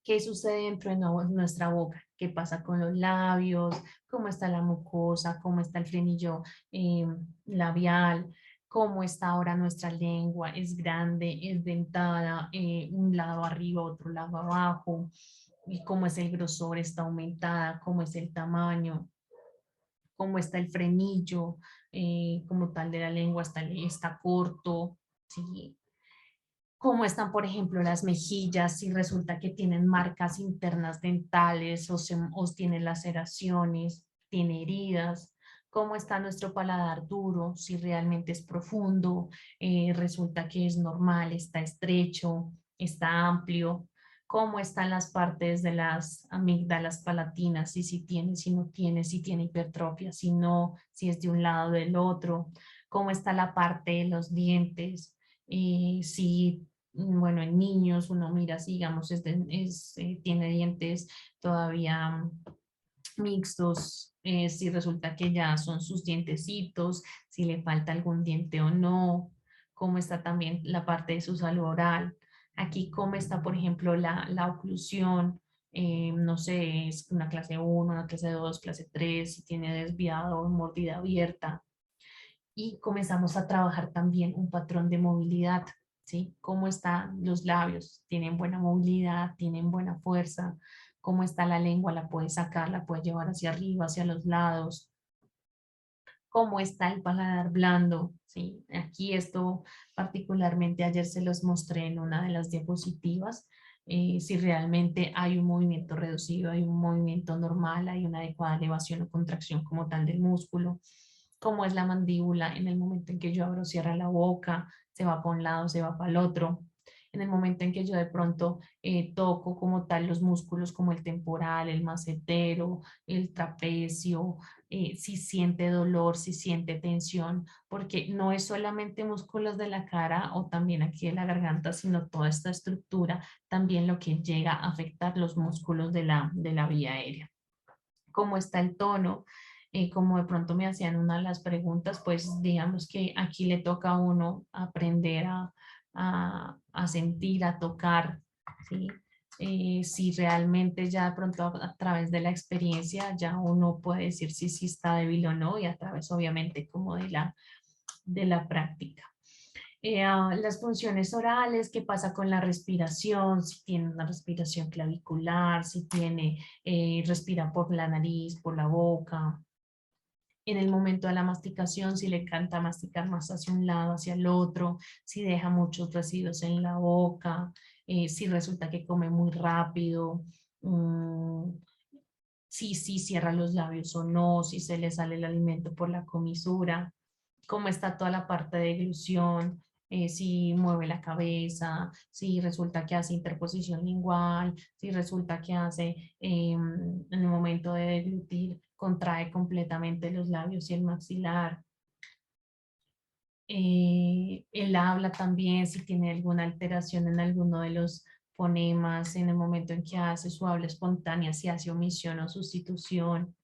qué sucede dentro de nuestra boca, qué pasa con los labios, cómo está la mucosa, cómo está el frenillo labial, cómo está ahora nuestra lengua, es grande, es dentada, un lado arriba, otro lado abajo, y cómo es el grosor, está aumentada, cómo es el tamaño, cómo está el frenillo, como tal de la lengua, está corto, ¿sí? Cómo están, por ejemplo, las mejillas, si resulta que tienen marcas internas dentales o tienen laceraciones, tiene heridas, cómo está nuestro paladar duro, si realmente es profundo, resulta que es normal, está estrecho, está amplio, cómo están las partes de las amígdalas palatinas, si tiene, si no tiene, si tiene hipertrofia, si no, si es de un lado o del otro, cómo está la parte de los dientes, si bueno, en niños uno mira si digamos tiene dientes todavía mixtos, si resulta que ya son sus dientecitos, si le falta algún diente o no, cómo está también la parte de su salud oral. Aquí cómo está, por ejemplo, la oclusión, no sé, es una clase 1, una clase 2, clase 3, si tiene desviado o mordida abierta. Y comenzamos a trabajar también un patrón de movilidad, ¿sí? ¿Cómo están los labios? ¿Tienen buena movilidad? ¿Tienen buena fuerza? ¿Cómo está la lengua? ¿La puede sacar? ¿La puede llevar hacia arriba, hacia los lados? ¿Cómo está el paladar blando? ¿Sí? Aquí esto particularmente ayer se los mostré en una de las diapositivas. Si realmente hay un movimiento reducido, hay un movimiento normal, hay una adecuada elevación o contracción como tal del músculo. Cómo es la mandíbula en el momento en que yo abro o cierro la boca, se va para un lado, se va para el otro. En el momento en que yo de pronto toco como tal los músculos como el temporal, el macetero, el trapecio, si siente dolor, si siente tensión, porque no es solamente músculos de la cara o también aquí de la garganta, sino toda esta estructura, también lo que llega a afectar los músculos de la vía aérea. ¿Cómo está el tono? como de pronto me hacían una de las preguntas, pues digamos que aquí le toca a uno aprender a sentir, a tocar, ¿sí? Si realmente ya de pronto a través de la experiencia ya uno puede decir si sí está débil o no y a través obviamente como de la práctica. Las funciones orales, qué pasa con la respiración, si tiene una respiración clavicular, si tiene, respira por la nariz, por la boca. En el momento de la masticación, si le encanta masticar más hacia un lado, hacia el otro, si deja muchos residuos en la boca, si resulta que come muy rápido, si cierra los labios o no, si se le sale el alimento por la comisura, cómo está toda la parte de deglución, si mueve la cabeza, si resulta que hace interposición lingual, si resulta que hace en el momento de deglutir, contrae completamente los labios y el maxilar. El habla también, si tiene alguna alteración en alguno de los fonemas, en el momento en que hace su habla espontánea, si hace omisión o sustitución.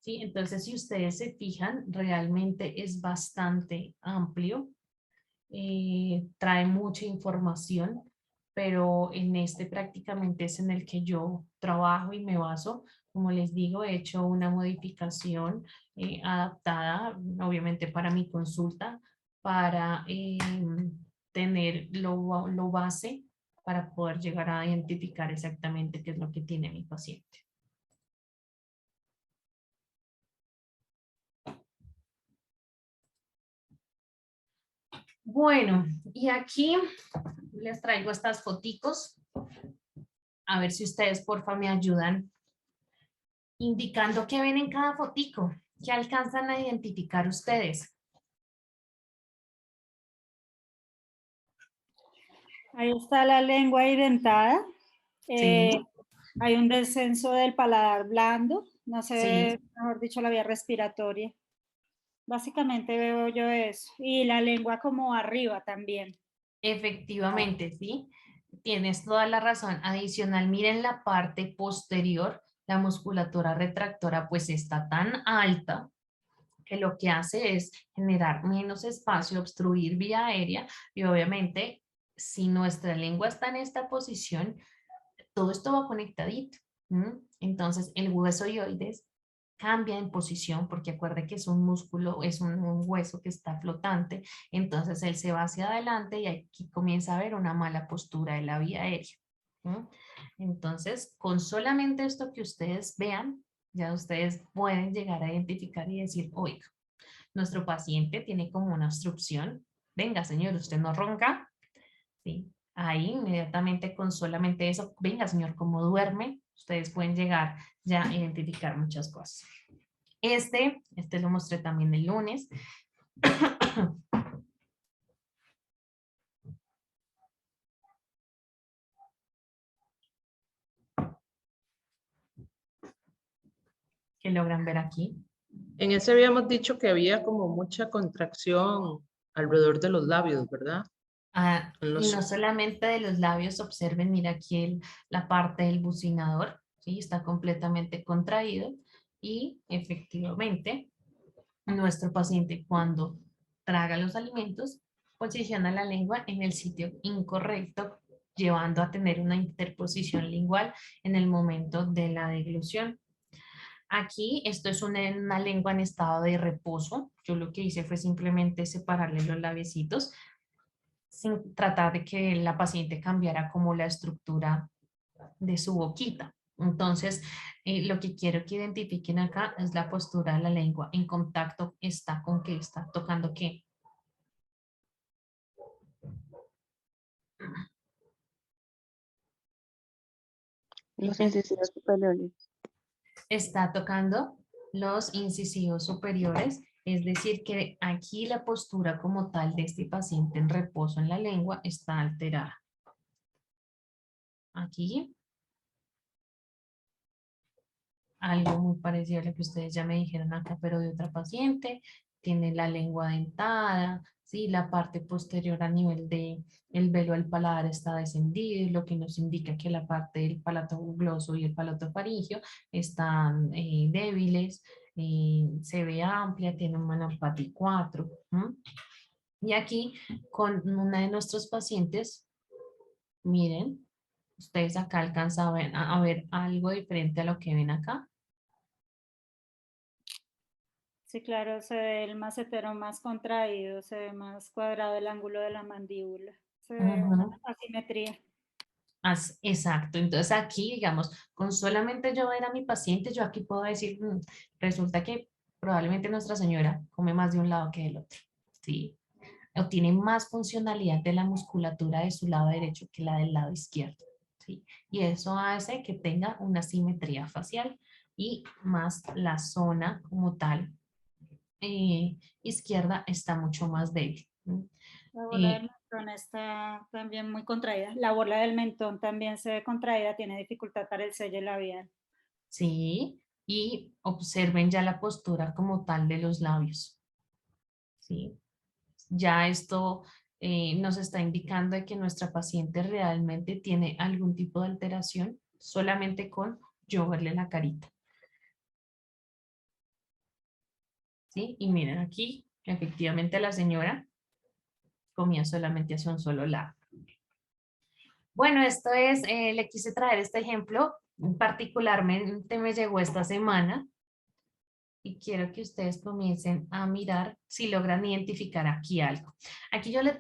¿Sí? Entonces, si ustedes se fijan, realmente es bastante amplio, trae mucha información, pero en este prácticamente es en el que yo trabajo y me baso. Como les digo, he hecho una modificación adaptada, obviamente para mi consulta, para tener lo base para poder llegar a identificar exactamente qué es lo que tiene mi paciente. Bueno, y aquí les traigo estas foticos. A ver si ustedes, porfa, me ayudan indicando qué ven en cada fotico, qué alcanzan a identificar ustedes. Ahí está la lengua identada. Sí, Hay un descenso del paladar blando, no se ve, sí, mejor dicho, la vía respiratoria. Básicamente veo yo eso. Y la lengua como arriba también. efectivamente, sí. Tienes toda la razón. Adicional, miren la parte posterior, la musculatura retractora pues está tan alta que lo que hace es generar menos espacio, obstruir vía aérea y obviamente si nuestra lengua está en esta posición, todo esto va conectadito. Entonces el hueso ioides cambia en posición porque acuerde que es un músculo, es un hueso que está flotante, entonces él se va hacia adelante y aquí comienza a haber una mala postura de la vía aérea. Entonces, con solamente esto que ustedes vean, ya ustedes pueden llegar a identificar y decir, oiga, nuestro paciente tiene como una obstrucción. Venga, señor, ¿usted no ronca? Sí. Ahí inmediatamente con solamente eso, venga, señor, ¿cómo duerme? Ustedes pueden llegar ya a identificar muchas cosas. Este lo mostré también el lunes. Que logran ver aquí. En ese habíamos dicho que había como mucha contracción alrededor de los labios, ¿verdad? En Y los- no solamente de los labios, observen, mira aquí la parte del bucinador, ¿sí? Está completamente contraído y efectivamente nuestro paciente cuando traga los alimentos posiciona la lengua en el sitio incorrecto, llevando a tener una interposición lingual en el momento de la deglución. Aquí esto es una lengua en estado de reposo. Yo lo que hice fue simplemente separarle los labiecitos sin tratar de que la paciente cambiara como la estructura de su boquita. Entonces, lo que quiero que identifiquen acá es la postura de la lengua en contacto está con qué está tocando qué. Los incisivos superiores. Está tocando los incisivos superiores, es decir, que aquí la postura como tal de este paciente en reposo en la lengua está alterada. Aquí, algo muy parecido a lo que ustedes ya me dijeron acá, pero de otra paciente, tiene la lengua dentada, ¿sí? La parte posterior a nivel de el velo del paladar está descendido, lo que nos indica que la parte del palato gloso y el palato faríngeo están débiles. se ve amplia, tiene un Manapati 4. Y aquí con una de nuestros pacientes, miren, ustedes acá alcanzan a ver algo diferente a lo que ven acá. Sí, claro, se ve el macetero más contraído, se ve más cuadrado el ángulo de la mandíbula, se ve una Ujú. asimetría. Exacto, entonces aquí, digamos, con solamente yo ver a mi paciente, yo aquí puedo decir, resulta que probablemente Nuestra Señora come más de un lado que del otro, ¿sí? O tiene más funcionalidad de la musculatura de su lado derecho que la del lado izquierdo, ¿sí? Y eso hace que tenga una simetría facial y más la zona como tal izquierda está mucho más débil. La bola del Eh, mentón está también muy contraída. La bola del mentón también se ve contraída, tiene dificultad para el sello labial. ¿Sí? Y observen ya la postura como tal de los labios, ¿sí? Ya esto nos está indicando de que nuestra paciente realmente tiene algún tipo de alteración solamente con yo verle la carita, ¿sí? Y miren aquí, efectivamente la señora comía solamente hacia un solo lado. Bueno, esto es, le quise traer este ejemplo, particularmente me llegó esta semana y quiero que ustedes comiencen a mirar si logran identificar aquí algo. Aquí yo le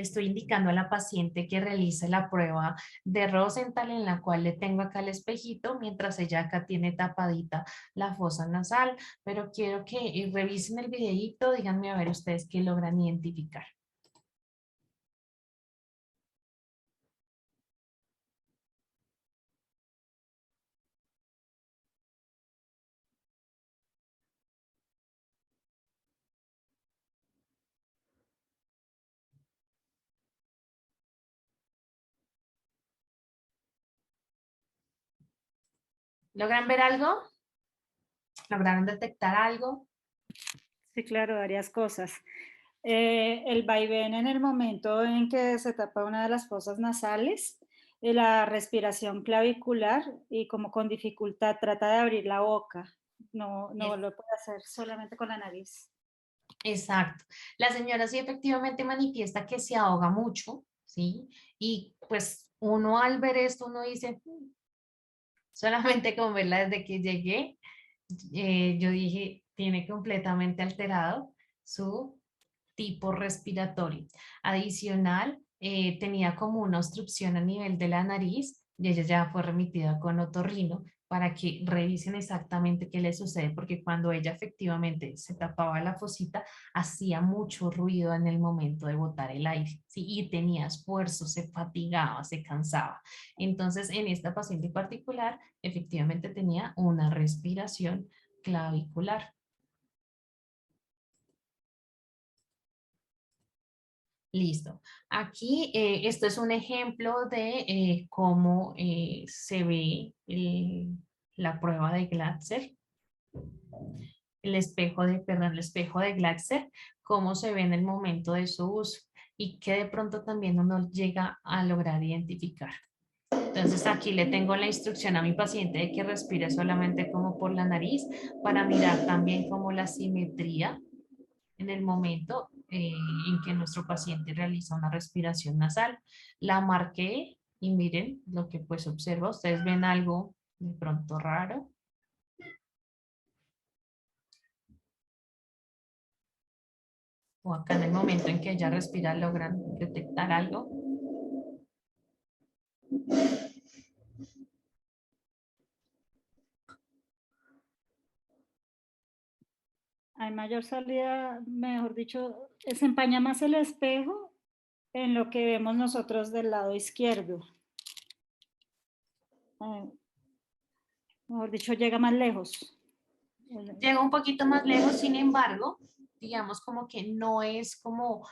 estoy indicando a la paciente que realice la prueba de Rosenthal en la cual le tengo acá el espejito mientras ella acá tiene tapadita la fosa nasal, pero quiero que revisen el videíto, díganme a ver ustedes qué logran identificar. ¿Logran ver algo? ¿Lograron detectar algo? Sí, claro, varias cosas. El vaivén en el momento en que se tapa una de las fosas nasales, la respiración clavicular y como con dificultad trata de abrir la boca. No lo puede hacer solamente con la nariz. Exacto. La señora sí efectivamente manifiesta que se ahoga mucho, ¿sí? Y pues uno al ver esto, uno dice, solamente con verla desde que llegué, yo dije, tiene completamente alterado su tipo respiratorio. Adicional, tenía como una obstrucción a nivel de la nariz y ella ya fue remitida con otorrino para que revisen exactamente qué le sucede, porque cuando ella efectivamente se tapaba la fosita, hacía mucho ruido en el momento de botar el aire, ¿sí? Y tenía esfuerzo, se fatigaba, se cansaba. Entonces, en esta paciente particular, efectivamente tenía una respiración clavicular. Listo. Aquí, esto es un ejemplo de cómo se ve la prueba de Glatzer, el espejo de Glatzer, cómo se ve en el momento de su uso y que de pronto también uno llega a lograr identificar. Entonces aquí le tengo la instrucción a mi paciente de que respire solamente como por la nariz para mirar también como la simetría en el momento en que nuestro paciente realiza una respiración nasal. La marqué y miren lo que pues observa. Ustedes ven algo de pronto raro. O acá en el momento en que ella respira logran detectar algo. Hay mayor salida, mejor dicho, se empaña más el espejo en lo que vemos nosotros del lado izquierdo. Mejor dicho, llega más lejos. Llega un poquito más lejos, sin embargo, digamos como que no es como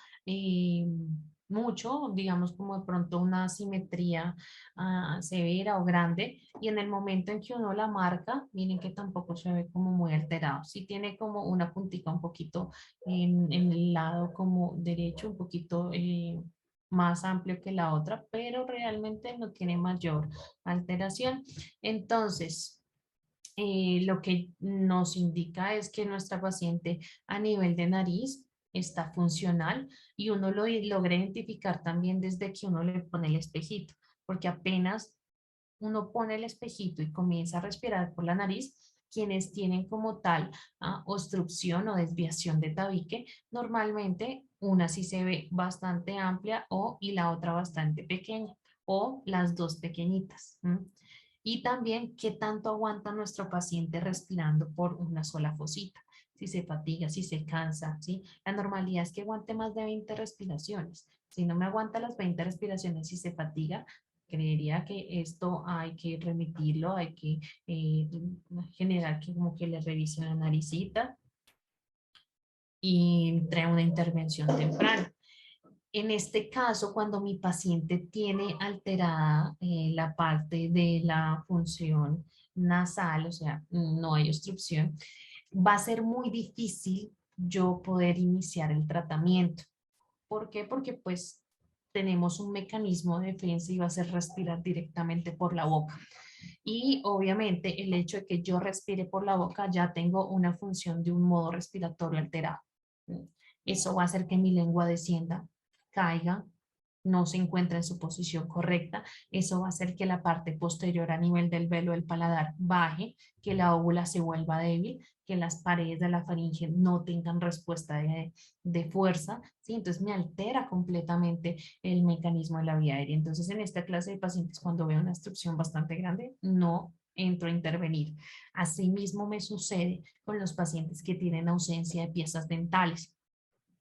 mucho, digamos como de pronto una simetría severa o grande, y en el momento en que uno la marca, miren que tampoco se ve como muy alterado, sí tiene como una puntita un poquito en el lado como derecho, un poquito más amplio que la otra, pero realmente no tiene mayor alteración. Entonces, lo que nos indica es que nuestra paciente a nivel de nariz está funcional y uno lo logra identificar también desde que uno le pone el espejito, porque apenas uno pone el espejito y comienza a respirar por la nariz, quienes tienen como tal obstrucción o desviación de tabique, normalmente una sí se ve bastante amplia y la otra bastante pequeña o las dos pequeñitas. Y también qué tanto aguanta nuestro paciente respirando por una sola fosita. Si se fatiga, si se cansa, ¿sí? La normalidad es que aguante más de 20 respiraciones. Si no me aguanta las 20 respiraciones y se fatiga, creería que esto hay que remitirlo, hay que generar que como que le revisen la naricita y trae una intervención temprana. En este caso, cuando mi paciente tiene alterada la parte de la función nasal, o sea, no hay obstrucción, va a ser muy difícil yo poder iniciar el tratamiento. ¿Por qué? Porque pues tenemos un mecanismo de defensa y va a ser respirar directamente por la boca. Y obviamente el hecho de que yo respire por la boca ya tengo una función de un modo respiratorio alterado. Eso va a hacer que mi lengua descienda, caiga, no se encuentra en su posición correcta. Eso va a hacer que la parte posterior a nivel del velo del paladar baje, que la óvula se vuelva débil, que las paredes de la faringe no tengan respuesta de fuerza, ¿sí? Entonces me altera completamente el mecanismo de la vía aérea. Entonces en esta clase de pacientes cuando veo una obstrucción bastante grande, no entro a intervenir. Asimismo me sucede con los pacientes que tienen ausencia de piezas dentales.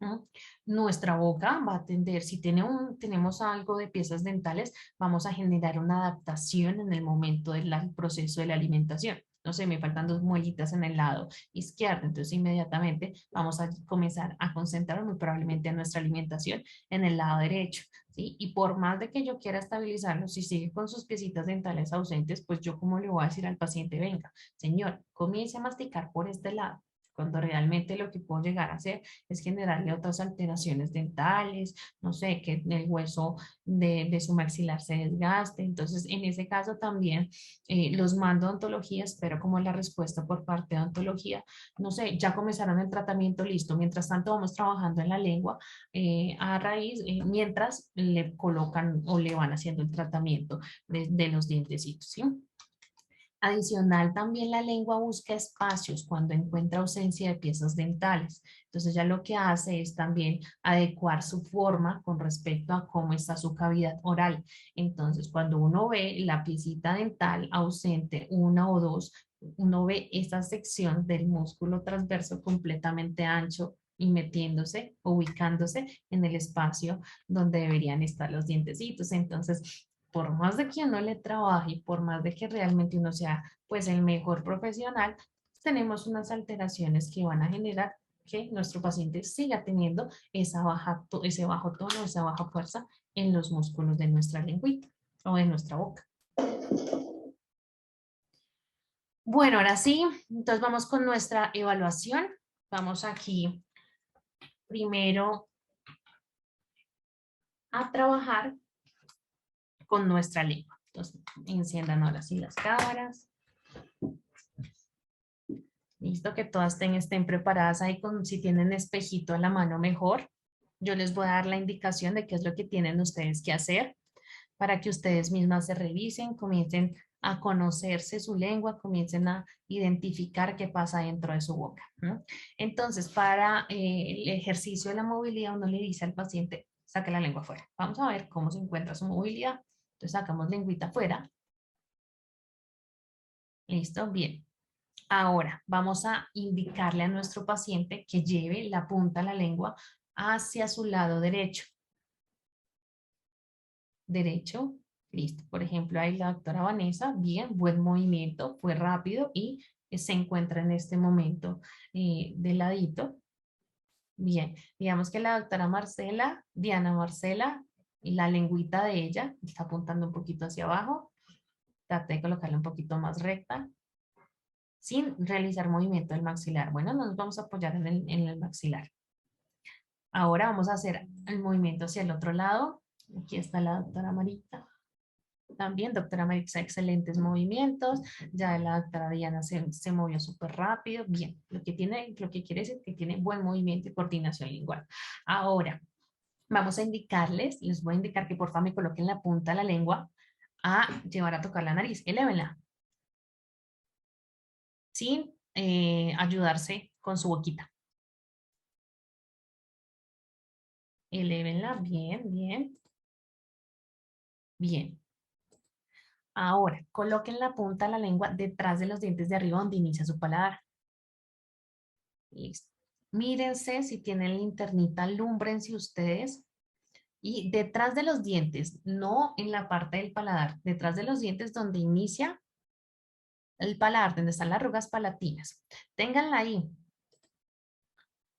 ¿No? Nuestra boca va a tender, si tenemos algo de piezas dentales, vamos a generar una adaptación en el momento del proceso de la alimentación. No sé, me faltan dos muelitas en el lado izquierdo, entonces inmediatamente vamos a comenzar a concentrar muy probablemente nuestra alimentación en el lado derecho, ¿sí? Y por más de que yo quiera estabilizarlo, si sigue con sus piecitas dentales ausentes, pues yo como le voy a decir al paciente, venga, señor, comience a masticar por este lado, cuando realmente lo que puedo llegar a hacer es generarle otras alteraciones dentales, no sé, que el hueso de su maxilar se desgaste. Entonces, en ese caso también los mando a odontología, espero como la respuesta por parte de odontología. No sé, ya comenzaron el tratamiento, listo. Mientras tanto, vamos trabajando en la lengua a raíz, mientras le colocan o le van haciendo el tratamiento de los dientecitos, ¿sí? Adicional, también la lengua busca espacios cuando encuentra ausencia de piezas dentales. Entonces ya lo que hace es también adecuar su forma con respecto a cómo está su cavidad oral. Entonces cuando uno ve la piecita dental ausente, una o dos, uno ve esa sección del músculo transverso completamente ancho y metiéndose, ubicándose en el espacio donde deberían estar los dientecitos. Entonces, por más de que uno le trabaje, por más de que realmente uno sea pues el mejor profesional, tenemos unas alteraciones que van a generar que nuestro paciente siga teniendo ese bajo tono, esa baja fuerza en los músculos de nuestra lengüita o de nuestra boca. Bueno, ahora sí, entonces vamos con nuestra evaluación. Vamos aquí primero a trabajar con nuestra lengua. Entonces, enciendan ahora sí las cámaras. Listo, que todas estén preparadas ahí con, si tienen espejito a la mano mejor. Yo les voy a dar la indicación de qué es lo que tienen ustedes que hacer para que ustedes mismas se revisen, comiencen a conocerse su lengua, comiencen a identificar qué pasa dentro de su boca, ¿no? Entonces, para el ejercicio de la movilidad, uno le dice al paciente, saque la lengua afuera. Vamos a ver cómo se encuentra su movilidad. Entonces, sacamos lengüita afuera. Listo, bien. Ahora vamos a indicarle a nuestro paciente que lleve la punta de la lengua hacia su lado derecho. Derecho, listo. Por ejemplo, ahí la doctora Vanessa, bien, buen movimiento, fue rápido y se encuentra en este momento de ladito. Bien, digamos que la doctora Marcela, Diana Marcela, la lengüita de ella está apuntando un poquito hacia abajo. Trate de colocarla un poquito más recta, sin realizar movimiento del maxilar. Bueno, nos vamos a apoyar en el maxilar. Ahora vamos a hacer el movimiento hacia el otro lado. Aquí está la doctora Marita. También, doctora Maritza, excelentes movimientos. Ya la doctora Diana se movió súper rápido. Bien, lo que quiere decir que tiene buen movimiento y coordinación lingual. Ahora, vamos a indicarles, les voy a indicar que por favor me coloquen la punta de la lengua a llevar a tocar la nariz. Elévenla. Sin ayudarse con su boquita. Elévenla, bien, bien. Bien. Ahora, coloquen la punta de la lengua detrás de los dientes de arriba donde inicia su paladar. Listo. Mírense si tienen linternita, alúmbrense ustedes. Y detrás de los dientes, no en la parte del paladar, detrás de los dientes donde inicia el paladar, donde están las arrugas palatinas. Ténganla ahí.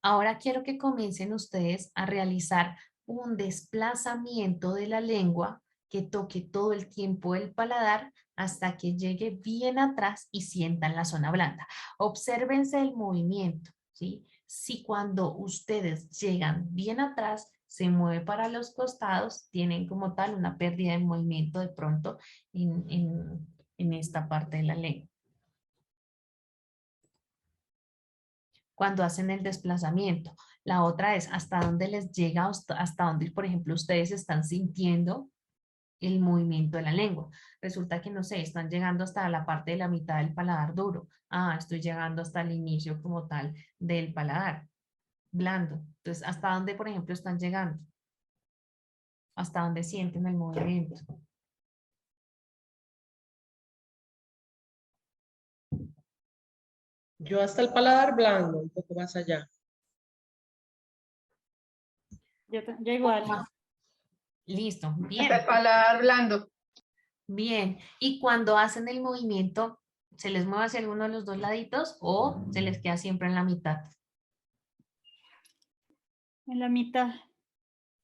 Ahora quiero que comiencen ustedes a realizar un desplazamiento de la lengua que toque todo el tiempo el paladar hasta que llegue bien atrás y sientan la zona blanda. Obsérvense el movimiento, ¿sí? Si cuando ustedes llegan bien atrás, se mueve para los costados, tienen como tal una pérdida de movimiento de pronto en esta parte de la lengua. Cuando hacen el desplazamiento. La otra es hasta dónde les llega, hasta dónde, por ejemplo, ustedes están sintiendo el movimiento de la lengua. Resulta que, no sé, están llegando hasta la parte de la mitad del paladar duro. Ah, estoy llegando hasta el inicio como tal del paladar blando. Entonces, ¿hasta dónde, por ejemplo, están llegando? ¿Hasta dónde sienten el movimiento? Yo hasta el paladar blando, un poco más allá. Yo igual. Listo, bien. Hasta el paladar blando. Bien. Y cuando hacen el movimiento, ¿se les mueve hacia alguno de los dos laditos o se les queda siempre en la mitad? En la mitad.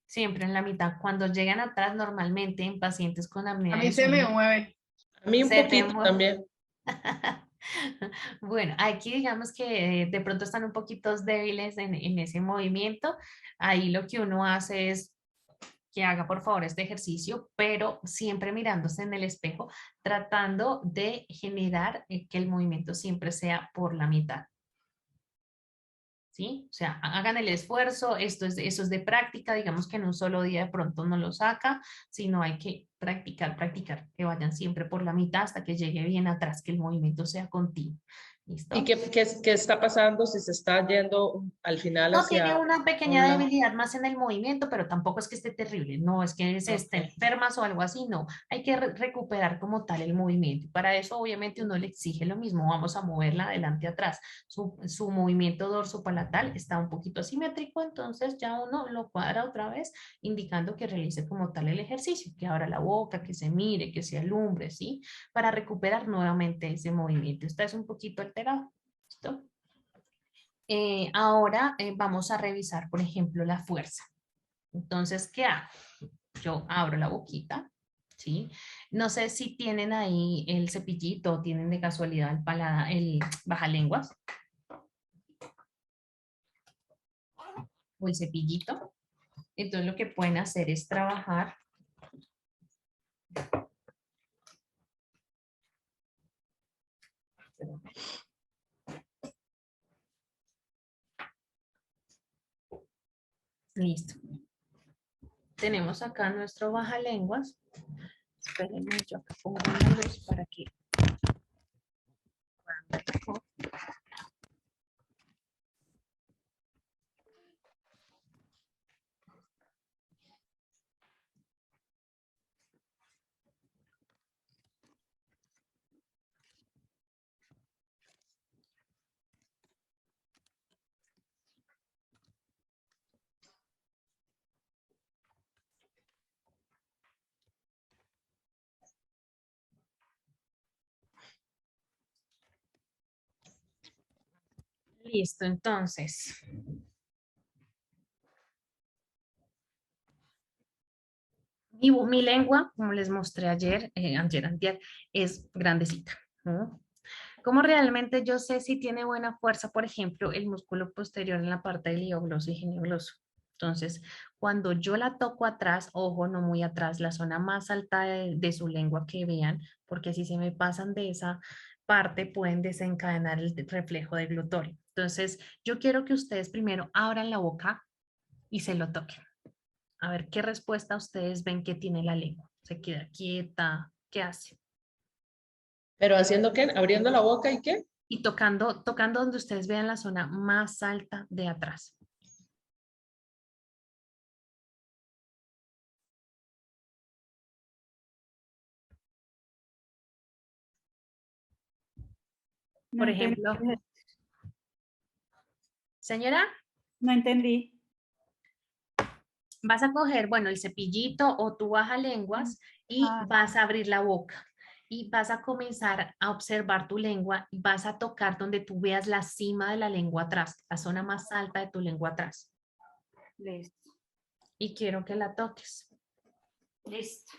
Siempre en la mitad. Cuando llegan atrás, normalmente en pacientes con apnea A del mí se me sueño, mueve. A mí un se te poquito mueve. también. Bueno, aquí digamos que de pronto están un poquito débiles en ese movimiento. Ahí lo que uno hace es que haga por favor este ejercicio, pero siempre mirándose en el espejo, tratando de generar que el movimiento siempre sea por la mitad. ¿Sí? O sea, hagan el esfuerzo, eso es de práctica, digamos que en un solo día de pronto no lo saca, sino hay que practicar, que vayan siempre por la mitad hasta que llegue bien atrás, que el movimiento sea continuo. ¿Listo? ¿Y qué está pasando si se está yendo al final No, tiene hacia una pequeña un lado? debilidad más en el movimiento, pero tampoco es que esté terrible, no es que se esté Ok. enfermas o algo así, no. Hay que recuperar como tal el movimiento. Para eso, obviamente, uno le exige lo mismo, vamos a moverla adelante atrás. Su movimiento dorsopalatal está un poquito asimétrico, entonces ya uno lo cuadra otra vez, indicando que realice como tal el ejercicio, que abra la boca, que se mire, que se alumbre, ¿sí? Para recuperar nuevamente ese movimiento. Está es un poquito alterado, ¿listo? Ahora vamos a revisar, por ejemplo, la fuerza. Entonces, ¿qué hago? Yo abro la boquita, ¿sí? No sé si tienen ahí el cepillito o tienen de casualidad el bajalenguas o el cepillito. Entonces, lo que pueden hacer es trabajar. Listo. Tenemos acá nuestro bajalenguas. Espérenme, yo acá pongo una luz para que puedan ver mejor. Listo, entonces. Mi lengua, como les mostré ayer, antier, es grandecita, ¿no? ¿Cómo realmente yo sé si tiene buena fuerza, por ejemplo, el músculo posterior en la parte del iliogloso y geniogloso? Entonces, cuando yo la toco atrás, ojo, no muy atrás, la zona más alta de su lengua que vean, porque si se me pasan de esa parte pueden desencadenar el reflejo de glutorio. Entonces, yo quiero que ustedes primero abran la boca y se lo toquen. A ver qué respuesta ustedes ven que tiene la lengua. ¿Se queda quieta? ¿Qué hace? ¿Pero haciendo qué? ¿Abriendo la boca y qué? Y tocando donde ustedes vean la zona más alta de atrás. No Por entendí. ejemplo, señora, No entendí. vas a coger, bueno, el cepillito o tu baja lenguas y Ah. vas a abrir la boca y vas a comenzar a observar tu lengua y vas a tocar donde tú veas la cima de la lengua atrás, la zona más alta de tu lengua atrás. Listo. Y quiero que la toques. Listo.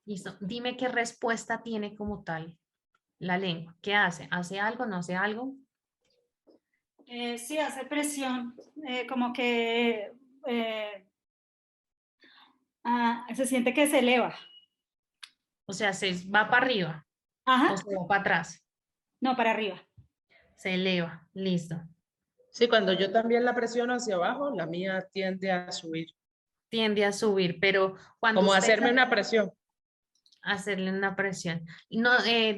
Listo. Dime qué respuesta tiene como tal la lengua. ¿Qué hace? ¿Hace algo? ¿No hace algo? Sí, hace presión, como que se siente que se eleva. O sea, se va para arriba o Ajá. se va para atrás. No, para arriba. Se eleva. Listo. Sí, cuando yo también la presiono hacia abajo, la mía tiende a subir. Tiende a subir, pero cuando Como usted hacerme una presión. hacerle una presión. No,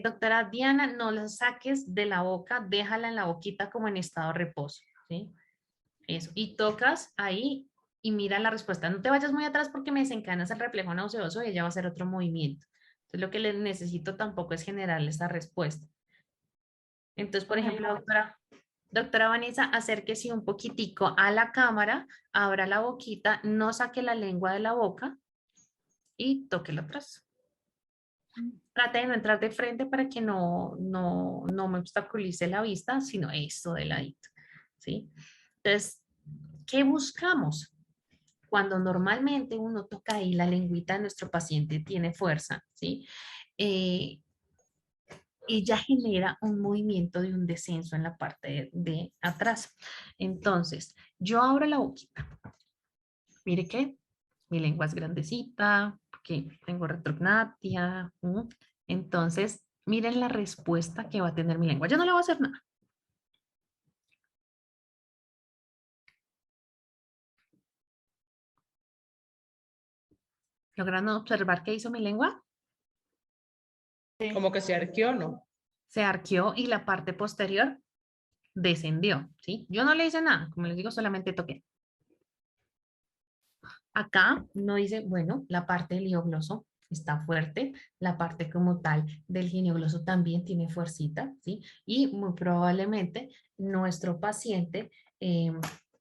doctora Diana, no la saques de la boca, déjala en la boquita como en estado de reposo, ¿sí? Eso. Y tocas ahí y mira la respuesta. No te vayas muy atrás porque me desencadenas el reflejo nauseoso y ella va a hacer otro movimiento. Entonces, lo que le necesito tampoco es generarle esa respuesta. Entonces, por ejemplo, doctora Vanessa, acérquese un poquitico a la cámara, abra la boquita, no saque la lengua de la boca y tóquela atrás. Trate de no entrar de frente para que no me obstaculice la vista, sino esto de ladito, ¿sí? Entonces, ¿qué buscamos? Cuando normalmente uno toca ahí la lengüita de nuestro paciente tiene fuerza, ¿sí? Ella genera un movimiento de un descenso en la parte de atrás. Entonces, yo abro la boquita. Mire que mi lengua es grandecita, que tengo retrognatia. Entonces, miren la respuesta que va a tener mi lengua. Yo no le voy a hacer nada. ¿Lograron observar qué hizo mi lengua? Como que se arqueó, ¿no? Se arqueó y la parte posterior descendió, ¿sí? Yo no le hice nada, como les digo, solamente toqué. Acá no dice, bueno, la parte del hiogloso está fuerte, la parte como tal del geniogloso también tiene fuercita, ¿sí? Y muy probablemente nuestro paciente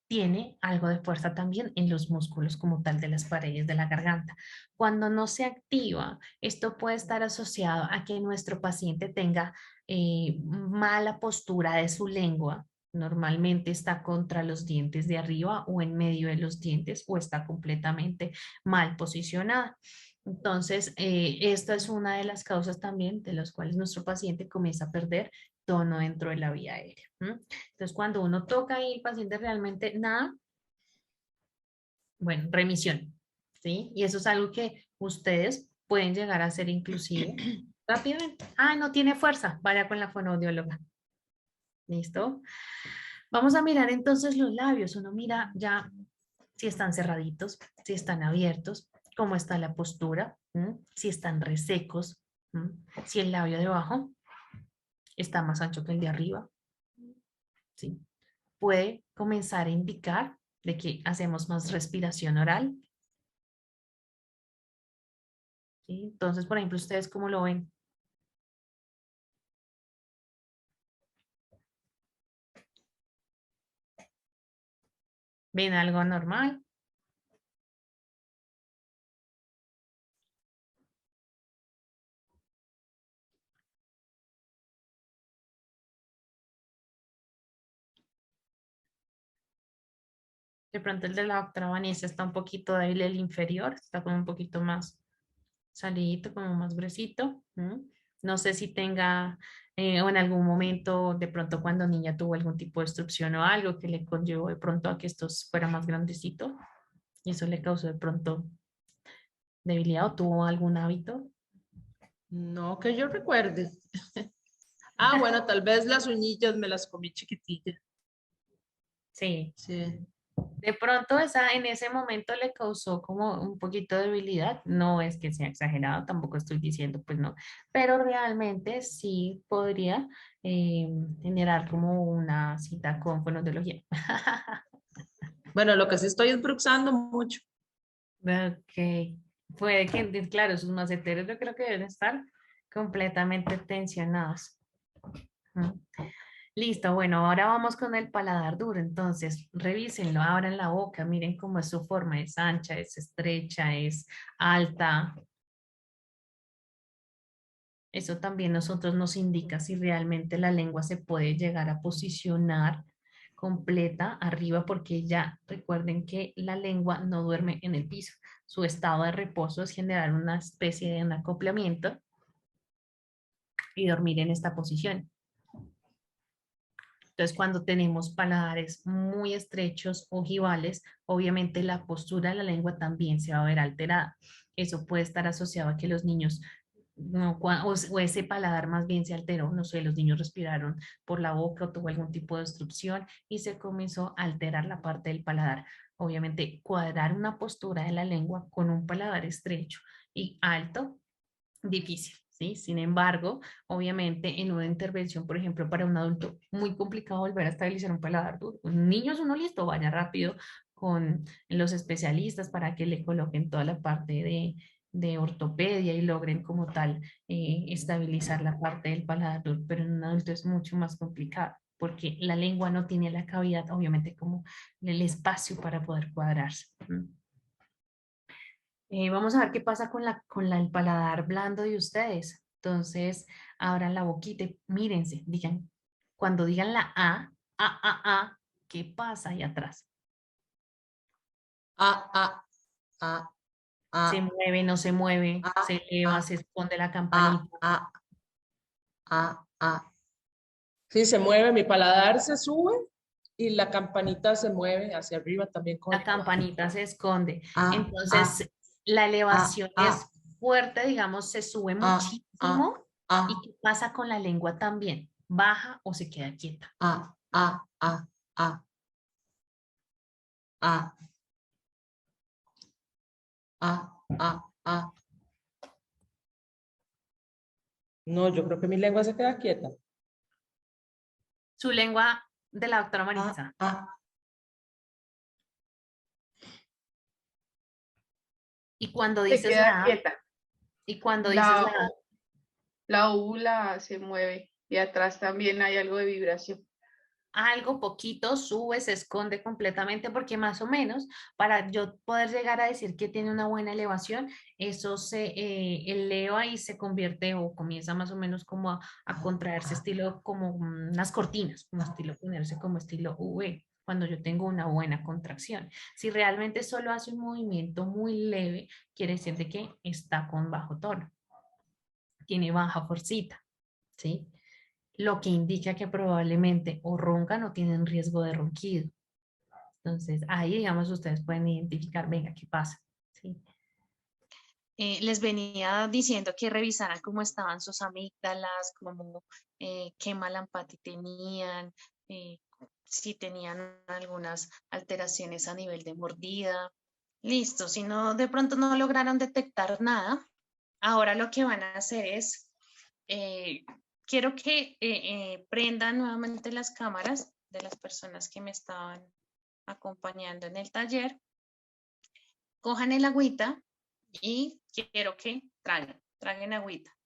tiene algo de fuerza también en los músculos como tal de las paredes de la garganta. Cuando no se activa, esto puede estar asociado a que nuestro paciente tenga mala postura de su lengua. Normalmente está contra los dientes de arriba o en medio de los dientes o está completamente mal posicionada. Entonces, esta es una de las causas también de las cuales nuestro paciente comienza a perder tono dentro de la vía aérea. Entonces, cuando uno toca ahí el paciente realmente nada, bueno, remisión, ¿sí? Y eso es algo que ustedes pueden llegar a hacer inclusive rápidamente. Ah, no tiene fuerza, vaya con la fonoaudióloga. ¿Listo? Vamos a mirar entonces los labios. Uno mira ya si están cerraditos, si están abiertos, cómo está la postura, si están resecos, si el labio de abajo está más ancho que el de arriba. ¿Sí? Puede comenzar a indicar de que hacemos más respiración oral. ¿Sí? Entonces, por ejemplo, ¿ustedes cómo lo ven? ¿Ven algo normal? De pronto el de la doctora Vanessa está un poquito débil, el inferior, está como un poquito más salidito, como más gruesito. No sé si tenga o en algún momento, de pronto cuando niña tuvo algún tipo de obstrucción o algo que le conllevó de pronto a que esto fuera más grandecito. y eso le causó de pronto debilidad o tuvo algún hábito. No que yo recuerde. Ah, bueno, tal vez las uñillas me las comí chiquitillas. Sí, Sí. de pronto en ese momento le causó como un poquito de debilidad. No es que sea exagerado, tampoco estoy diciendo, pues no, pero realmente sí podría eh, generar como una cita con fonoaudiología. Bueno, lo que sí estoy es bruxando mucho. Ok, puede que, claro, sus maceteros yo creo que deben estar completamente tensionados. Ujú. Listo, bueno, ahora vamos con el paladar duro. Entonces, revísenlo, abran la boca, miren cómo es su forma, es ancha, es estrecha, es alta. Eso también nosotros nos indica si realmente la lengua se puede llegar a posicionar completa arriba, porque ya recuerden que la lengua no duerme en el piso. Su estado de reposo es generar una especie de un acoplamiento y dormir en esta posición. Entonces, cuando tenemos paladares muy estrechos, ojivales, obviamente la postura de la lengua también se va a ver alterada. Eso puede estar asociado a que los niños, no, o ese paladar más bien se alteró, no sé, los niños respiraron por la boca o tuvo algún tipo de obstrucción y se comenzó a alterar la parte del paladar. Obviamente, cuadrar una postura de la lengua con un paladar estrecho y alto difícil, ¿sí? Sin embargo, obviamente en una intervención, por ejemplo, para un adulto, muy complicado volver a estabilizar un paladar duro. Un niño es uno listo, vaya rápido con los especialistas para que le coloquen toda la parte de ortopedia y logren como tal estabilizar la parte del paladar duro, pero en un adulto es mucho más complicado porque la lengua no tiene la cavidad, obviamente, como el espacio para poder cuadrarse. Vamos a ver qué pasa el paladar blando de ustedes. Entonces, abran la boquita y mírense, digan, cuando digan la A, ¿qué pasa ahí atrás? Ah, ah, ah, ¿Se ah, mueve, no se mueve? ah, ¿Se eleva, ah, se esconde la ah, campanita? ah, ah, ah. Sí, se mueve, mi paladar se sube y la campanita se mueve hacia arriba también con La el cuadro. campanita se esconde. Ah, ah, Entonces, la ah, elevación ah, es fuerte, digamos, se sube ah, ah, muchísimo. ¿Y ah, qué pasa con la lengua también? ¿Baja o se queda quieta? ah, ah, ah, ah, ah, ah, ah, ah. No, yo creo que mi lengua se queda quieta. Su lengua de la doctora Ah, Maritza. ah. Y cuando Se dices queda la A, quieta. y cuando dices la La, A, la úvula se mueve y atrás también hay algo de vibración. algo poquito sube, se esconde completamente, porque más o menos para yo poder llegar a decir que tiene una buena elevación, eso se eleva y se convierte o comienza más o menos como a contraerse estilo como unas cortinas, un estilo ponerse como estilo V cuando yo tengo una buena contracción. Si realmente solo hace un movimiento muy leve, quiere decir de que está con bajo tono, tiene baja forcita, ¿sí? Lo que indica que probablemente o roncan o tienen riesgo de ronquido. Entonces, ahí, digamos, ustedes pueden identificar, venga, ¿qué pasa? ¿Sí? Les venía diciendo que revisaran cómo estaban sus amígdalas, cómo, qué malampati tenían, eh, si tenían algunas alteraciones a nivel de mordida. Listo, si no, de pronto no lograron detectar nada, ahora lo que van a hacer es eh, quiero que prendan nuevamente las cámaras de las personas que me estaban acompañando en el taller, cojan el agüita y quiero que traguen agüita.